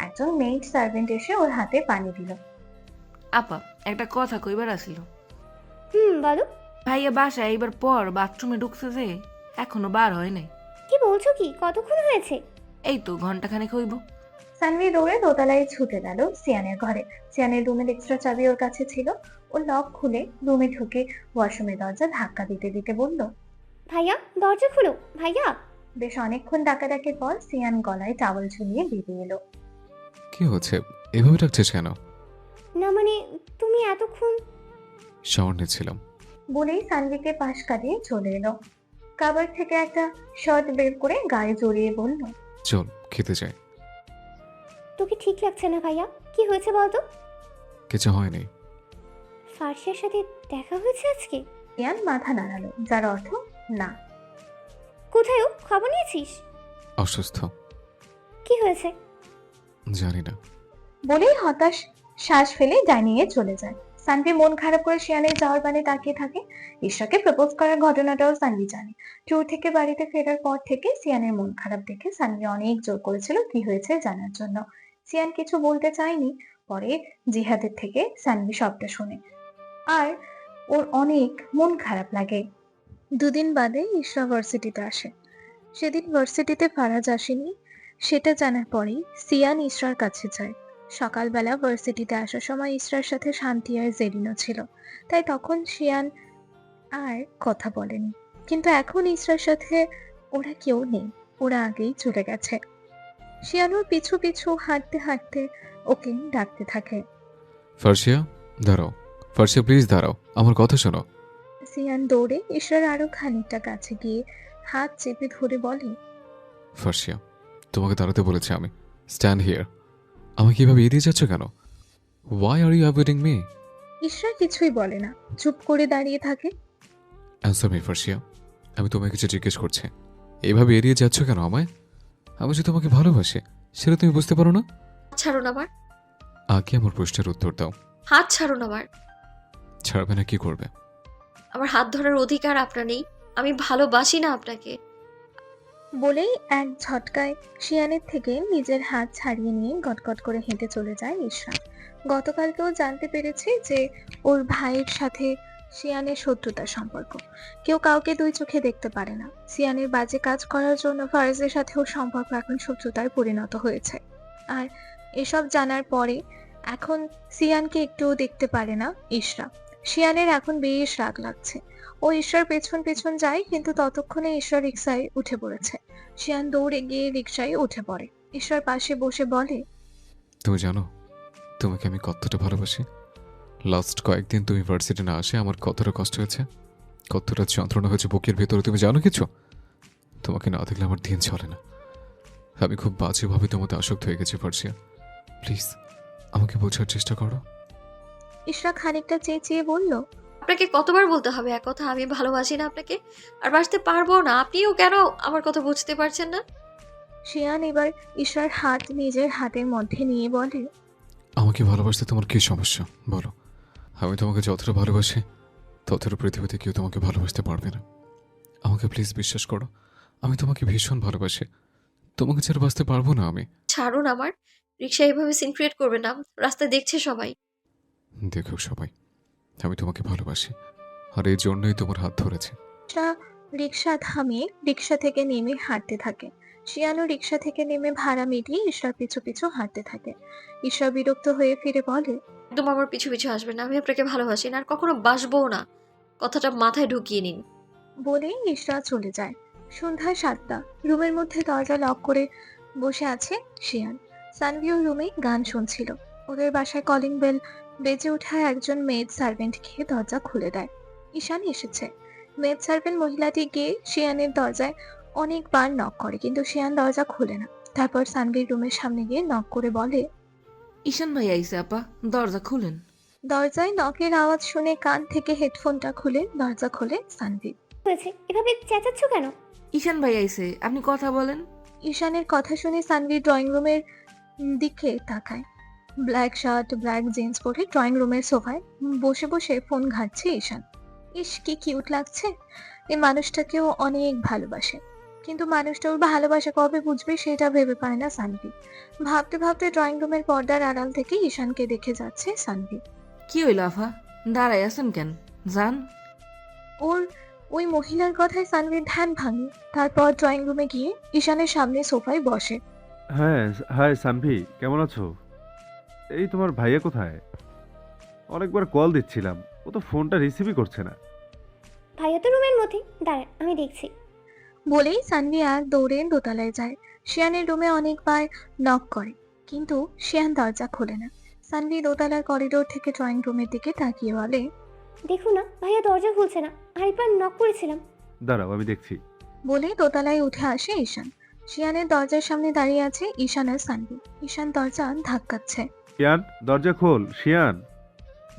একজন মেইড সার্ভেন্ট এসে ওর হাতে পানি দিল। আপা, একটা কথা কইবার আসিল। বলো। ভাইয়া বাসায় এইবার পর বাথরুমে ঢুকছে যে এখনো বার হয় নাই। কি বলছো? কি কতক্ষণ হয়েছে? এই তো ঘন্টাখানেক হইব। সানভি দৌড়ে দোতলায় ছুটে গেল সিয়ানের ঘরে। সিয়ানের রুমের এক্সট্রা চাবি ওর কাছে ছিল। ও লক খুলে রুমে ঢুকে ওয়াশরুমের দরজা ধাক্কা দিতে দিতে বলল, ভাইয়া দরজা খুলো, ভাইয়া। বেশ অনেকক্ষণ ডাকাডাকির পর সিয়ান গলায় টাওয়াল ঝুলিয়ে বেরিয়ে এলো। কি হচ্ছে? এভাবে ডাকছিস কেন? না মানে তুমি এতক্ষণ। শাওয়ার নিচ্ছিলাম। বলেই সানভিকে পাশ কাটিয়ে চলে এলো। কাবার থেকে একটা শার্ট বের করে গায়ে জড়িয়ে বলল, চল খেতে যাই। তোকে ঠিক লাগছে না ভাইয়া, কি হয়েছে বলতো? কিছু হয়নি। ফার্সিয়ার সাথে দেখা হয়েছে আজকে? সিয়ান মাথা নাড়ালো, যার অর্থ না। কোথায় ও? খবর নিয়েছিস? অসুস্থ। কি হয়েছে? জানি না। বলেই হতাশ শ্বাস ফেলে ডাইনিং এ চলে যায়। সানভি মন খারাপ করে শিয়ানের যাওয়ার পানে তাকিয়ে থাকে। ইশরাকে প্রপোজ করার ঘটনাটাও সানভি জানে। ট্যুর থেকে বাড়িতে ফেরার পর থেকে সিয়ানের মন খারাপ দেখে সানভি অনেক জোর করেছিল কি হয়েছে জানার জন্য। সিয়ান কিছু বলতে চায়নি। পরে জিহাদের থেকে সানভি সবটা শুনে, আর ওর অনেক মন খারাপ লাগে। দুদিন বাদে ইশরা ভার্সিটিতে আসে। সেদিন ভার্সিটিতে ফারাজ আসেনি, সেটা জানার পরেই সিয়ান ইশরার কাছে যায়। সকালবেলা ভার্সিটিতে আসার সময় ইশরার সাথে শান্তি আর জেরিনও ছিল, তাই তখন সিয়ান আর কথা বলেনি। কিন্তু এখন ইশরার সাথে ওরা কেউ নেই, ওরা আগেই চলে গেছে। সিয়ান ওর পিছু পিছু হাঁটতে হাঁটতে ওকে ডাকতে থাকে। ফার্সিয়া দাঁড়াও, ফার্সিয়া প্লিজ দাঁড়াও, আমার কথা শোনো। সিয়ান দৌড়ে ইশরার আরো খানিকটা কাছে গিয়ে হাত চেপে ধরে বলে, ফার্সিয়া তোমাকে দাঁড়াতে বলেছি আমি। Stand here. আমাকে কিভাবে এড়িয়ে যাচ্ছ কেন? Why are you avoiding me? Ishra কিছুই বলে না, চুপ করে দাঁড়িয়ে থাকে। অ্যান্সার মি ফার্সিয়া, আমি তোমায় কিছু জিজ্ঞেস করছি। এইভাবে এড়িয়ে যাচ্ছ কেন আমায়? আমি যে তোমাকে ভালোবাসি সেটা তুমি বুঝতে পারো না? ছাড়ুন আমার, আগে আমার প্রশ্নের উত্তর দাও। হাত ছাড়ুন আমার। ছাড়বে না কি করবে? আমার হাত ধরার অধিকার আপনার নেই, আমি ভালোবাসি না আপনাকে। বলেই এক ঝটকায় শিয়ানের থেকে নিজের হাত ছাড়িয়ে নিয়ে গটগট করে হেঁটে চলে যায় ইশরা। গতকালকেও জানতে পেরেছে যে ওর ভাইয়ের সাথে শিয়ানের শত্রুতার সম্পর্ক। কেউ কাউকে দুই চোখে দেখতে পারে না। শিয়ানের বাজে কাজ করার জন্য ফারাজের সাথে ওর সম্পর্ক এখন শত্রুতায় পরিণত হয়েছে। আর এসব জানার পরে এখন সিয়ানকে একটুও দেখতে পারে না ইশরা। শিয়ানের এখন বেশ রাগ লাগছে। ও ইশরার পেছন পেছন যায়, কিন্তু ততক্ষণে ইশরা রিকশায় উঠে পড়েছে। শিয়ান দৌড়ে গিয়ে রিকশায় উঠে পড়ে। ইশরার পাশে বসে বলে, তুমি জানো তোমাকে আমি কতটা ভালোবাসি? লাস্ট কয়েকদিন তুমি ভার্সিটি না আসে আমার কতটা কষ্ট হয়েছে, কতটা যন্ত্রণা হয়েছে বুকের ভেতরে, তুমি জানো কিছু? তোমাকে না দেখলে আমার দিন চলে না। আমি খুব বাজেভাবে তোমাতে আসক্ত হয়ে গেছি ফার্সিয়া, প্লিজ আমাকে বোঝার চেষ্টা করো। ইশরা খানিকটা চেঁচিয়ে বলল, আপনাকে কতবার বলতে হবে এক কথা, আমি ভালোবাসি না আপনাকে, আর বাসতে পারবো না। আপনিও কেন আমার কথা বুঝতে পারছেন না? শিয়ান এবার ইশরার হাত নিজের হাতের মধ্যে নিয়ে বলে, আমাকে ভালোবাসতে তোমার কি সমস্যা বলো? আমি তোমাকে যতটা ভালোবাসি ততটা পৃথিবীতে কেউ তোমাকে ভালোবাসতে পারবে না। আমাকে প্লিজ বিশ্বাস করো, আমি তোমাকে ভীষণ ভালোবাসি, তোমাকে ছাড়া বাঁচতে পারবো না আমি। ছাড়ুন আমার, রিক্সা এইভাবে সিন ক্রিয়েট করবে না, রাস্তায় দেখছে সবাই। দেখো সবাই, আমি তোমাকে ভালোবাসি, আর এই জন্যই তোমার হাত ধরেছি। ইশরা রিকশা থামিয়ে রিকশা থেকে নেমে হাঁটতে থাকে। শিয়ানও রিকশা থেকে নেমে ভাড়া মিটিয়ে ইশরার পিছু পিছু হাঁটতে থাকে। ইশরা বিরক্ত হয়ে ফিরে বলে, একদম আমার পিছু পিছু আসবেন না, আমি আপনাকে ভালোবাসি না, আর কখনো বাসবো না। কথাটা মাথায় ঢুকিয়ে নিন। বলেই ইশরা চলে যায়। সন্ধ্যা 7টা। রুমের মধ্যে দরজা লক করে বসে আছে শিয়ান। সানভিও রুমে গান শুনছিল। ওদের বাসায় কলিং বেল বেজে ওঠায় একজন মেড সার্ভেন্ট গিয়ে দরজা খুলে দেয়। ঈশান এসেছে। মেড সার্ভেন্ট মহিলাটি গিয়ে শিয়ানের দরজায় অনেকবার নক করে, কিন্তু শিয়ান দরজা খুলে না। তারপর সানভির রুমের সামনে গিয়ে নক করে বলে, ঈশান ভাই আইসে আপা, দরজা খুলেন। দরজায় নকের আওয়াজ শুনে কান থেকে হেডফোনটা খুলে দরজা খোলে সানভি। হয়েছে, এভাবে চেঁচাচ্ছ কেন? ঈশান ভাই আইসে, আপনি কথা বলেন। ঈশানের কথা শুনে সানভি ড্রয়িং রুমের দিকে তাকায়। ব্ল্যাক শার্ট ব্ল্যাক জিন্স পরে ড্রয়িং রুমের সোফায় বসে বসে ফোন ঘাঁটছে ঈশান। ইস কি কিউট লাগছে। এই মানুষটাকেও অনেক ভালোবাসে, কিন্তু মানুষটা ওর ভালোবাসা কবে বুঝবে সেটা ভেবে পায় না সানভি। ভাবতে ভাবতে ড্রয়িং রুমের পর্দার আড়াল থেকে ঈশানকে দেখে যাচ্ছে সানভি। কি হইল আফা, দাঁড়াই আছেন কেন? যান। ওর ওই মহিলার কথায় সানভির ধ্যান ভাঙে। তারপর ড্রয়িং রুমে গিয়ে ঈশানের সামনে সোফায় বসে। হ্যাঁ, হাই সানভি, কেমন আছো? এই তোমার ভাইয়া কোথায়? অনেকবার কল দিচ্ছিলাম, ও তো ফোনটা রিসিভই করছে না। ভাইয়া তো রুমের মধ্যে, দাঁড়ান আমি দেখছি। বলেই সানভি এক দৌড়ে দোতলায় যায়। শিয়ানের রুমে অনেকবার নক করে, কিন্তু শিয়ান দরজা খোলে না। সানভি দোতলার করিডোর থেকে ড্রয়িং রুমের দিকে তাকিয়ে বলে, দেখুন না ভাইয়া দরজা খুলছে না, আরেকবার নক করেছিলাম, দাঁড়াও আমি দেখছি। বলে দোতলায় উঠে আসে ঈশান। শিয়ানের দরজার সামনে দাঁড়িয়ে আছে ঈশান আর সানভি। ঈশান দরজা ধাক্কাচ্ছে। শিয়ান, দরজা খোল। শিয়ান,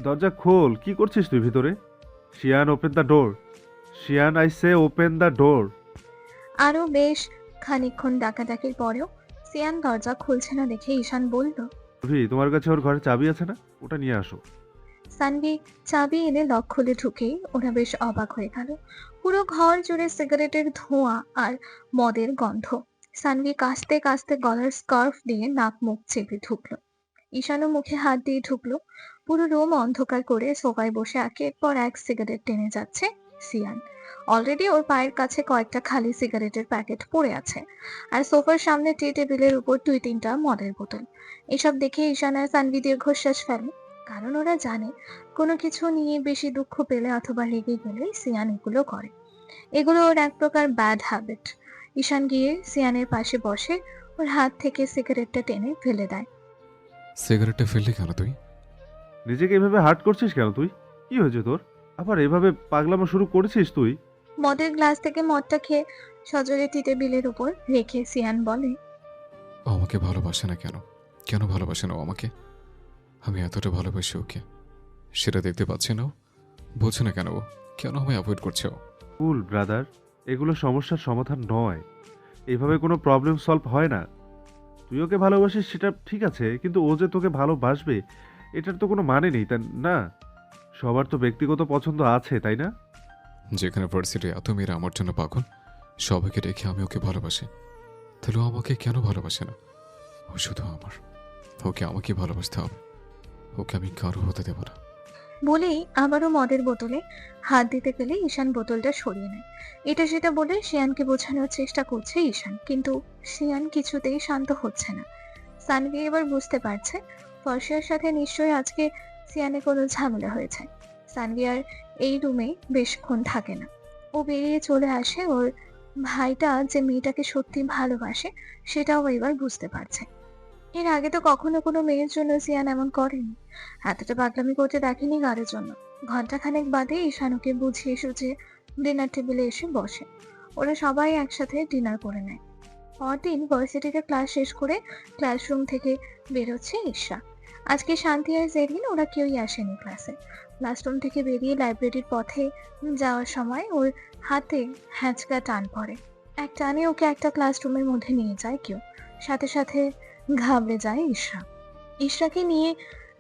দরজা খোল। কি করছিস তুই ভিতরে? Xi'an, open the door. Xi'an, I say open the door. আরো বেশ খানিকক্ষণ ডাকাডাকির পরেও সিয়ান দরজা খুলছে না দেখে ঈশান বলল, তোমার কাছে ওর ঘরে চাবি আছে না? ওটা নিয়ে আসো। সানভি চাবি এনে লক খুলে ঢুকেই ওরা বেশ অবাক হয়ে গেল। পুরো ঘর জুড়ে সিগারেটের ধোঁয়া আর মদের গন্ধ। সানভি কাশতে কাশতে গলার স্কার্ফ দিয়ে নাক মুখ চেপে ঢুকলো। ঈশানও মুখে হাত দিয়ে ঢুকলো। পুরো রুম অন্ধকার করে সোফায় বসে একের পর এক সিগারেট টেনে যাচ্ছে সিয়ান। অলরেডি ওর পায়ের কাছে কয়েকটা খালি সিগারেটের প্যাকেট পড়ে আছে, আর সোফার সামনে টি টেবিলের উপর 2-3টা মদের বোতল। এসব দেখে ঈশান আর সানভি দীর্ঘশ্বাস ফেলে, কারণ ওরা জানে কোনো কিছু নিয়ে বেশি দুঃখ পেলে অথবা রেগে গেলে সিয়ান এগুলো করে। এগুলো ওর এক প্রকার ব্যাড হ্যাবিট। ঈশান গিয়ে সিয়ানের পাশে বসে ওর হাত থেকে সিগারেটটা টেনে ফেলে দেয়। সিগারেটটা ফেললি কেন তুই? নিজেকে এভাবে হার্ট করছিস কেন তুই? কি হয়েছে তোর? আবার এভাবে পাগলামো শুরু করেছিস তুই? মদের গ্লাস থেকে মদটা খেয়ে সজোরে টি টেবিলের উপর রেখে সিয়ান বলে, ও আমাকে ভালোবাসে না কেন? কেন ভালোবাসে না ও আমাকে? আমি এতটা ভালোবাসি ওকে, সেটা দেখতে পাচ্ছি না ও? বোঝে না কেন ও? কেন আমায় অ্যাভয়েড করছে ও? কুল ব্রাদার, এগুলো সমস্যার সমাধান নয়। এইভাবে কোনো প্রবলেম সলভ হয় না। তুই ওকে ভালোবাসিস সেটা ঠিক আছে, কিন্তু ও যে তোকে ভালোবাসবে এটার তো কোনো মানে নেই, তাই না? সবার তো ব্যক্তিগত পছন্দ আছে, তাই না? যেখানে ভার্সিটি এত মেয়েরা আমার জন্য পাগল, সবাইকে রেখে আমি ওকে ভালোবাসি, তাহলে ও আমাকে কেন ভালোবাসে না? ও শুধু আমার, ওকে আমাকে ভালোবাসতে হবে, ওকে আমি কারো হতে দেব না। বলেই আবারও মদের বোতলে হাত দিতে গেলে ঈশান বোতলটা সরিয়ে নেয়। এটা সেটা বলে শিয়ানকে বোঝানোর চেষ্টা করছে ঈশান, কিন্তু শিয়ান কিছুতেই শান্ত হচ্ছে না। সানভি এবার বুঝতে পারছে ফর্সিয়ার সাথে নিশ্চয়ই আজকে সিয়ানে কোনো ঝামেলা হয়েছে। সানভি আর এই রুমে বেশক্ষণ থাকে না। ও বেরিয়ে চলে আসে। ওর ভাইটা যে মেয়েটাকে সত্যি ভালোবাসে সেটাও এবার বুঝতে পারছে। এর আগে তো কখনো কোনো মেয়ের জন্য সিয়ান এমন করেনি। এতটা পাগলামি করতে দেখেনি কারোর জন্য। ঘন্টাখানেক বাদে ঈশানুকে বুঝিয়ে সুঝিয়ে ডিনার টেবিলে এসে বসে। ওরা সবাই একসাথে ডিনার করে নেয়। পরদিন ভার্সিটিতে ক্লাস শেষ করে ক্লাসরুম থেকে বেরোচ্ছে ঈশা। আজকে শান্তি আর জেরিন ওরা কেউই আসেনি ক্লাসে। ক্লাসরুম থেকে বেরিয়ে লাইব্রেরির পথে যাওয়ার সময় ওর হাতে হ্যাঁচকা টান পড়ে। এক টানে ওকে একটা ক্লাসরুমের মধ্যে নিয়ে যায় কেউ। সাথে সাথে ঘাবড়ে যায় ঈশা। ঈশাকে নিয়ে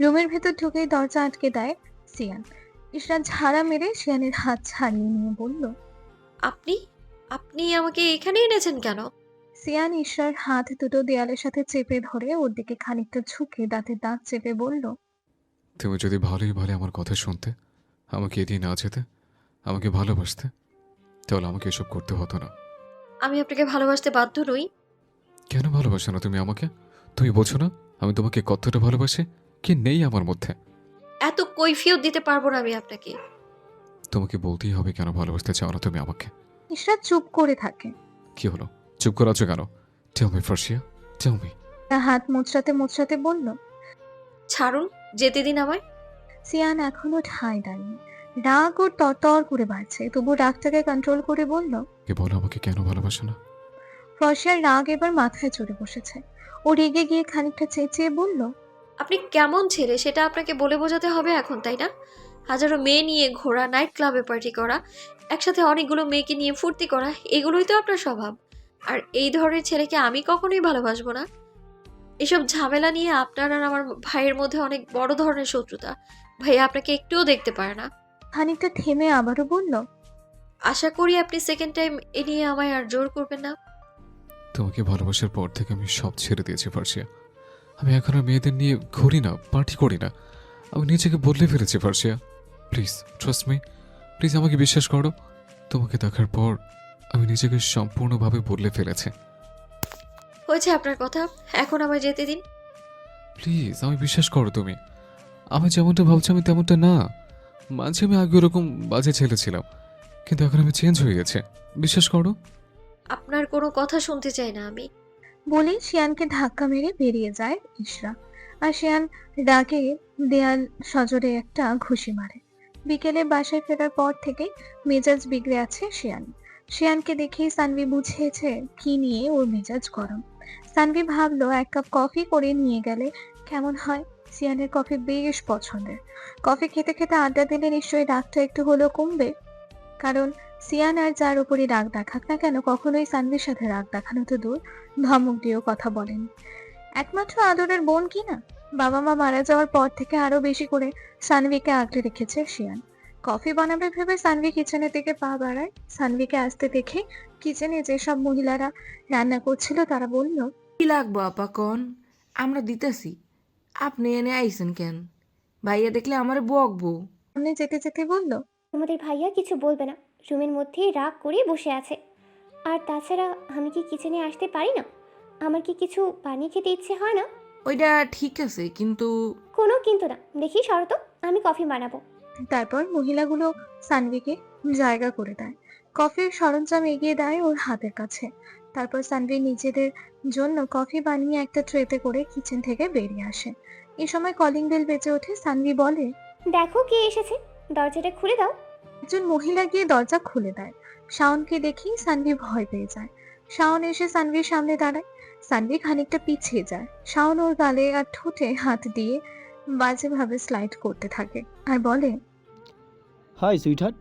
রুমের ভেতর ঢুকেই দরজা আটকে দেয় সিয়ান। ঈশা ঝাড়া মেরে সিয়ানের হাত ছাড়িয়ে নিয়ে বলল, আপনি আপনি আমাকে এখানে এনেছেন কেন? সিয়ান ঈশার হাত দুটো দেয়ালের সাথে চেপে ধরে ওর দিকে খানিকটা ঝুঁকে দাঁতে দাঁত চেপে বলল, তুমি যদি ভালোই ভালো আমার কথা শুনতে, আমাকে এড়িয়ে না যেতে, আমাকে ভালোবাসতে, তাহলে আমাকে এসব করতে হতো না। আমি আপনাকে ভালোবাসতে বাধ্য নই। কেন ভালোবাসো না তুমি আমাকে? তুমি বোঝো না আমি তোমাকে কতটা ভালোবাসি? কি নেই আমার মধ্যে? এত কৈফিয়ত দিতে পারবো না আমি আপনাকে। তোমাকে বলতেই হবে কেন ভালোবাসতে চাও না তুমি আমাকে। ঈশা চুপ করে থাকে। কি হলো, চুপ করে আছো কেন? Tell me Farsia, tell me. তার হাত মোচড়াতে মোচড়াতে বলল, ছাড়ুন, যেতে দিন আমায়। সিয়ান এখনো ঠায় দাঁড়িয়ে। রাগ ওর তরতর করে বাড়ছে, তবু রাগটাকে কন্ট্রোল করে বলল, কে বলো আমাকে কেন ভালোবাসো না? ফর্সিয়ার রাগ এবার মাথায় চড়ে বসেছে। ও রেগে গিয়ে খানিকটা চেঁচিয়ে বলল, আপনি কেমন ছেলে সেটা আপনাকে বলে বোঝাতে হবে এখন, তাই না? হাজারো মেয়ে নিয়ে ঘোরা, নাইট ক্লাবে পার্টি করা, একসাথে অনেকগুলো মেয়েকে নিয়ে ফুর্তি করা, এগুলোই তো আপনার স্বভাব। আর এই ধরনের ছেলেকে আমি কখনোই ভালোবাসবো না। এসব ঝামেলা নিয়ে আপনার আর আমার ভাইয়ের মধ্যে অনেক বড় ধরনের শত্রুতা। ভাইয়া আপনাকে একটুও দেখতে পারে না। খানিকটা থেমে আবারও বলল, আশা করি আপনি সেকেন্ড টাইম এ নিয়ে আমায় আর জোর করবেন না। তোমাকে ভালোবাসার পর থেকে আমি সব ছেড়ে দিয়েছি ফার্সিয়া। আমি এখন আর মেয়েদের নিয়ে ঘুরি না, পার্টি করি না। আমি নিজেকে বদলে ফেলেছি ফার্সিয়া। প্লিজ ট্রাস্ট মি, প্লিজ আমাকে বিশ্বাস করো। তোমাকে দেখার পর আমি নিজেকে সম্পূর্ণভাবে বদলে ফেলেছি। হয়েছে আপনার কথা, এখন আমায় যেতে দিন। প্লিজ আমি বিশ্বাস করো তুমি। আমি যেমনটা ভাবছি আমি তেমনটা না। মাঝে আমি আগে ওরকম বাজে ছেলে ছিলাম, কিন্তু এখন আমি চেঞ্জ হয়ে গেছে, বিশ্বাস করো। আপনার কোনো কথা শুনতে চাই না আমি। বলে শিয়ানকে ধাক্কা মেরে বেরিয়ে যায় ইশরা। আর শিয়ান রাগে দেয়াল সজোরে একটা ঘুষি মারে। বিকেলে বাসায় ফেরার পর থেকে মেজাজ বিগড়ে আছে শিয়ান। শিয়ানকে দেখেই সানভি বুঝিয়েছে কি নিয়ে ওর মেজাজ গরম। সানভি ভাবলো এক কাপ কফি করে নিয়ে গেলে কেমন হয়। সিয়ানের কফি বেশ পছন্দের। কফি খেতে খেতে আড্ডা দিলে নিশ্চয়ই রাগটা একটু হলেও কমবে, কারণ সিয়ান আর যার উপরই রাগ দেখাক না কেন কখনোই সানভির সাথে রাগ দেখানো তো দূর, ধমক দিয়েও কথা বলেন। একমাত্র আদরের বোন কি না? বাবা মা মারা যাওয়ার পর থেকে আরো বেশি করে সানভিকে আগলে রেখেছে শিয়ান। কফি বানাবে ভেবে সানভি কিচেনের দিকে পা বাড়ায়। সানভিকে আসতে দেখে কিচেনে যেসব মহিলারা রান্না করছিল তারা বলল, কি লাগবো আপা কন, আমরা দিতেছি, আপনি এনে আইছেন কেন? ভাইয়া দেখলে আমার বকবো। সামনে যেতে যেতে বলল, তোমাদের ভাইয়া কিছু বলবে না, রুমের মধ্যেই রাগ করে বসে আছে। আর তাছাড়া আমি কি কিচেনে আসতে পারি না? আমার কি কিছু বানিয়ে খেতে ইচ্ছে হয় না? ওইটা ঠিক আছে, কিন্তু কোনো কিন্তু না, দেখি শরত, আমি কফি বানাবো। তারপর মহিলাগুলো সানভিকে জায়গা করে দেয়, কফির সরঞ্জাম এগিয়ে দেয় ওর হাতের কাছে। তারপর সানভি নিজেদের জন্য কফি বানিয়ে একটা ট্রেতে করে কিচেন থেকে বেরিয়ে আসে। এই সময় কলিং বেল বেজে ওঠে। সানভি বলে, দেখো কে এসেছে, দরজাটা খুলে দাও। একজন মহিলা গিয়ে দরজা খুলে দেয়। শাওনকে দেখি সানভি ভয় পেয়ে যায়। শাওন এসে সানভির সামনে দাঁড়ায়। সানভি খানিকটা পিছিয়ে যায়। শাওন ওর গালে আর ঠোঁটে হাত দিয়ে বাজেভাবে স্লাইড করতে থাকে আর বলে, হাই সুইটহার্ট,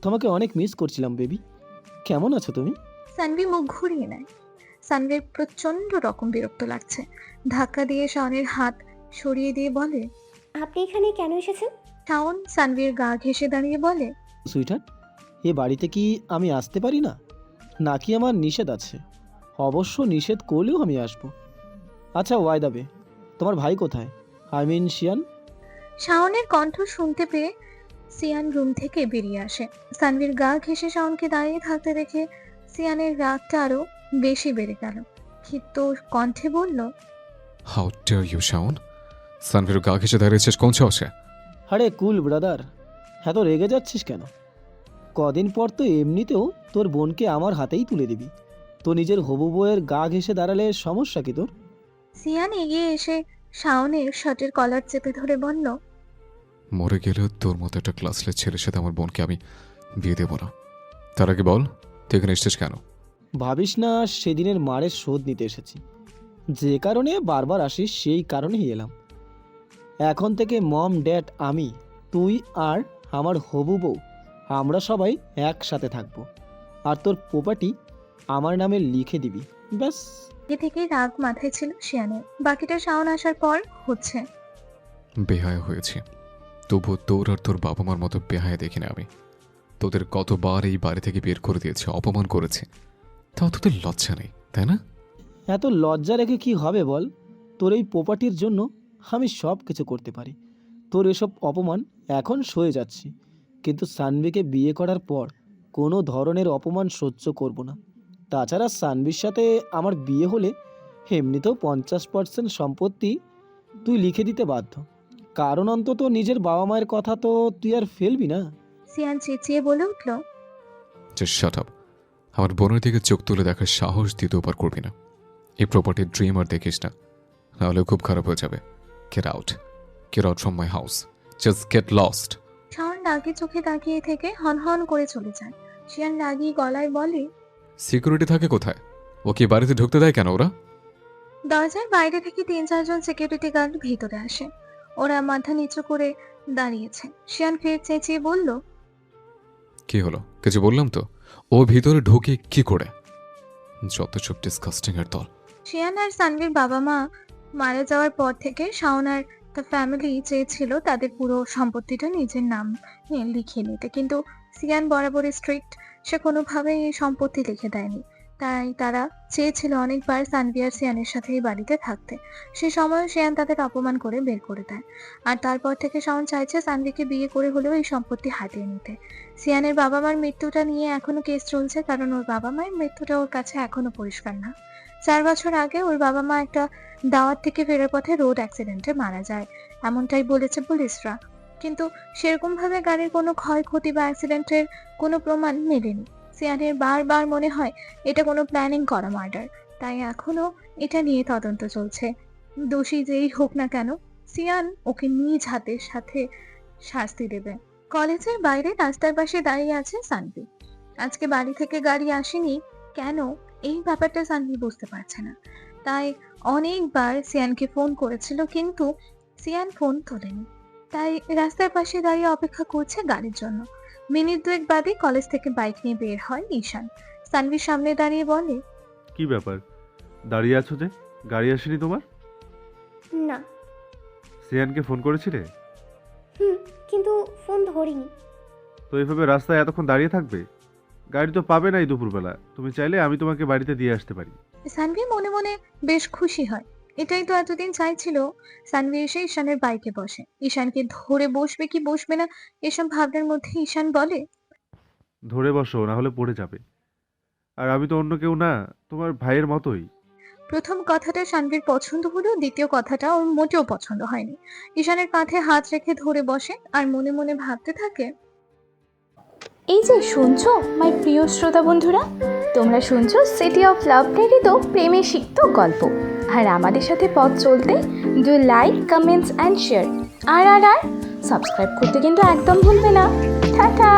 তোমাকে অনেক মিস করছিলাম বেবি, কেমন আছো তুমি? সানভি মুখ ঘুরিয়ে নেয়। সানভির প্রচন্ড রকম বিরক্ত লাগছে। ধাক্কা দিয়ে শাওনের হাত সরিয়ে দিয়ে বলে, আপনি এখানে কেন এসেছেন? শাওন সানভির গা ঘেঁষে দাঁড়িয়ে বলে, সুইটহার্ট, এ বাড়িতে কি আমি আসতে পারি না, নাকি আমার নিষেধ আছে? অবশ্য নিষেধ করলেও আমি আসবো। আচ্ছা ওয়াই দাবে, তোমার ভাই কোথায়, আই মিন শিয়ান? শাওনের কণ্ঠ শুনতে পেয়ে সিয়ান রুম থেকে বেরিয়ে আসে। সানভির গা ঘেঁষে শাওনকে দাঁড়িয়ে থাকতে দেখে সিয়ানের রাগটা আরো বেশি বেড়ে গেল। ক্ষিপ্ত কণ্ঠে বলল, how dare you Shaon, Sanvir গা ঘেঁষে দাঁড়িয়েছিস কোন সাহসে? আরে কুল ব্রাদার, এত রেগে যাচ্ছিস কেন? কদিন পর তো এমনিতেও তোর বোনকে আমার হাতেই তুলে দিবি, তো নিজের হবু বউয়ের গা ঘেঁষে দাঁড়ালে সমস্যা কি তোর? সিয়ান এগিয়ে এসে শাওনের শার্টের কলার চেপে ধরে বলল, মরে গেলেও তোর মতো একটা ক্লাসলেস ছেলের সাথে আমার বোনকে আমি বিয়ে দেবো না। তার আগে বল, তুই এখানে এসেছিস কেন? ভাবিস না সেদিনের মারের শোধ নিতে এসেছি, যে কারণে বারবার আসিস সেই কারণেই এলাম। এখন থেকে মম ড্যাড আমি, তুই আর আমার হবু বউ, আমরা সবাই একসাথে থাকবো, আর তোর প্রপার্টি আমার নামে লিখে দিবি, ব্যাস। এ থেকে রাগ মাথায় ছিল সিয়ানের। বাকিটা শাওন আসার পর হচ্ছে। বেহায়া হয়েছি, তবুও তোর আর তোর বাবা মার মতো বেহায়া দেখি না আমি। তোদের কতবার এই বাড়ি থেকে বের করে দিয়েছে, অপমান করেছে, তাও তোদের লজ্জা নেই, তাই না? এত লজ্জা রেখে কি হবে বল? তোর এই প্রপার্টির জন্য আমি সব কিছু করতে পারি। তোর এসব অপমান এখন সয়ে যাচ্ছি, কিন্তু সানভিকে বিয়ে করার পর কোনো ধরনের অপমান সহ্য করব না। তাছাড়া সানভির সাথে আমার বিয়ে হলে এমনিতেও 50% সম্পত্তি তুই লিখে দিতে বাধ্য, কারণ অন্তত নিজের বাবা মায়ের কথা তো তুই আর ফেলবি না। সিয়ান চেঁচিয়ে বলে উঠল, জাস্ট শাট আপ। আমার বোনের দিকে চোখ তুলে দেখার সাহস দ্বিতীয়বার করবি না। এই প্রপার্টির ড্রিম আর দেখিস না, নাহলে খুব খারাপ হয়ে যাবে। Get out, get out from my house, just get lost. Shaon রাগে চোখে তাকিয়ে থেকে হনহন করে চলে যায়। সিয়ান রাগী গলায় বলে, সিকিউরিটি থাকে কোথায়? ও কি বাড়িতে ঢুকতে দেয় কেন ওরা? দরজার বাইরে থেকে 3-4 জন সিকিউরিটি গার্ড ভিতরে আসে। ওরা মাথা নিচু করে দাঁড়িয়েছে। সিয়ান ফের চেঁচিয়ে বলল, কি হলো? কিছু বললাম তো। ও ভিতরে ঢোকে কি করে? যত সব ডিসকাস্টিং এর দল। সিয়ান আর সানভির বাবা মা মারা যাওয়ার পর থেকে শাওন আর তার ফ্যামিলি চেয়েছিল তাদের পুরো সম্পত্তিটা নিজের নাম লিখিয়ে নিতে, কিন্তু সিয়ান বরাবরই স্ট্রিক্ট। সে কোনোভাবেই এই সম্পত্তি লিখে দেয়নি। তাই তারা চেয়েছিল অনেকবার সানভি আর সিয়ানের সাথে এই বাড়িতে থাকতে। সে সময় সিয়ান তাদের অপমান করে বের করে দেয়। আর তারপর থেকে শাওন চাইছে সানভিকে বিয়ে করে হলেও এই সম্পত্তি হাতিয়ে নিতে। সিয়ানের বাবা মার মৃত্যুটা নিয়ে এখনো কেস চলছে, কারণ ওর বাবা মায়ের মৃত্যুটা ওর কাছে এখনো পরিষ্কার না। 4 বছর আগে ওর বাবা মা একটা দাওয়াত থেকে ফেরার পথে রোড অ্যাক্সিডেন্টে মারা যায়, এমনটাই বলেছে পুলিশরা। কিন্তু সেরকম ভাবে গাড়ির কোনো ক্ষয়ক্ষতি বা অ্যাক্সিডেন্টের কোনো প্রমাণ মেলেনি। সিয়ানের বারবার মনে হয় এটা কোনো প্ল্যানিং করা মার্ডার, তাই এখনো এটা নিয়ে তদন্ত চলছে। দোষী যেই হোক না কেন, সিয়ান ওকে নিজ হাতের সাথে শাস্তি দেবে। কলেজের বাইরে রাস্তার পাশে দাঁড়িয়ে আছে সানভি। আজকে বাড়ি থেকে গাড়ি আসেনি কেন, এই ব্যাপারটা সানভি বুঝতে পারছে না। তাই অনেকবার সিয়ানকে ফোন করেছিল, কিন্তু সিয়ান ফোন তোলেনি। তাই রাস্তার পাশে দাঁড়িয়ে অপেক্ষা করছে গাড়ির জন্য। মিনিট দুয়েক বাদে কলেজ থেকে বাইক নিয়ে বের হয় ঈশান। সানভির সামনে দাঁড়িয়ে বলে, কি ব্যাপার দাঁড়িয়ে আছো যে? গাড়ি আসেনি তোমার? না। সিয়ানকে ফোন করেছিলে? কিন্তু ফোন ধরিনি। তো এইভাবে রাস্তায় এতক্ষণ দাঁড়িয়ে থাকবে? গাড়ি তো পাবে না এই দুপুরবেলা। তুমি চাইলে আমি তোমাকে বাড়িতে দিয়ে আসতে পারি। সানভি মনে মনে বেশ খুশি হয়। এটাই তো এতদিন চাইছিল। সানভি এসে ঈশানের বাইকে বসে। ঈশানকে ধরে বসবে কি বসবে না এসব ভাবনার মধ্যে ঈশান বলে, ধরে বসো, না হলে পড়ে যাবে। আর আমি তো অন্য কেউ না, তোমার ভাইয়ের মতোই। প্রথম কথাটা সানভির পছন্দ হলেও দ্বিতীয় কথাটা ওর মোটেও পছন্দ হয়নি। ঈশানের কাঁধে হাত রেখে ধরে বসে আর মনে মনে ভাবতে থাকে, এই যে শুনছো মাই প্রিয় শ্রোতা বন্ধুরা, তোমরা শুনছো সিটি অফ লাভ প্রেরিত প্রেমে সিক্ত গল্প। আর আমাদের সাথে পথ চলতে do like, comments and share. আর সাবস্ক্রাইব করতে কিন্তু একদম ভুলবে না। টাটা।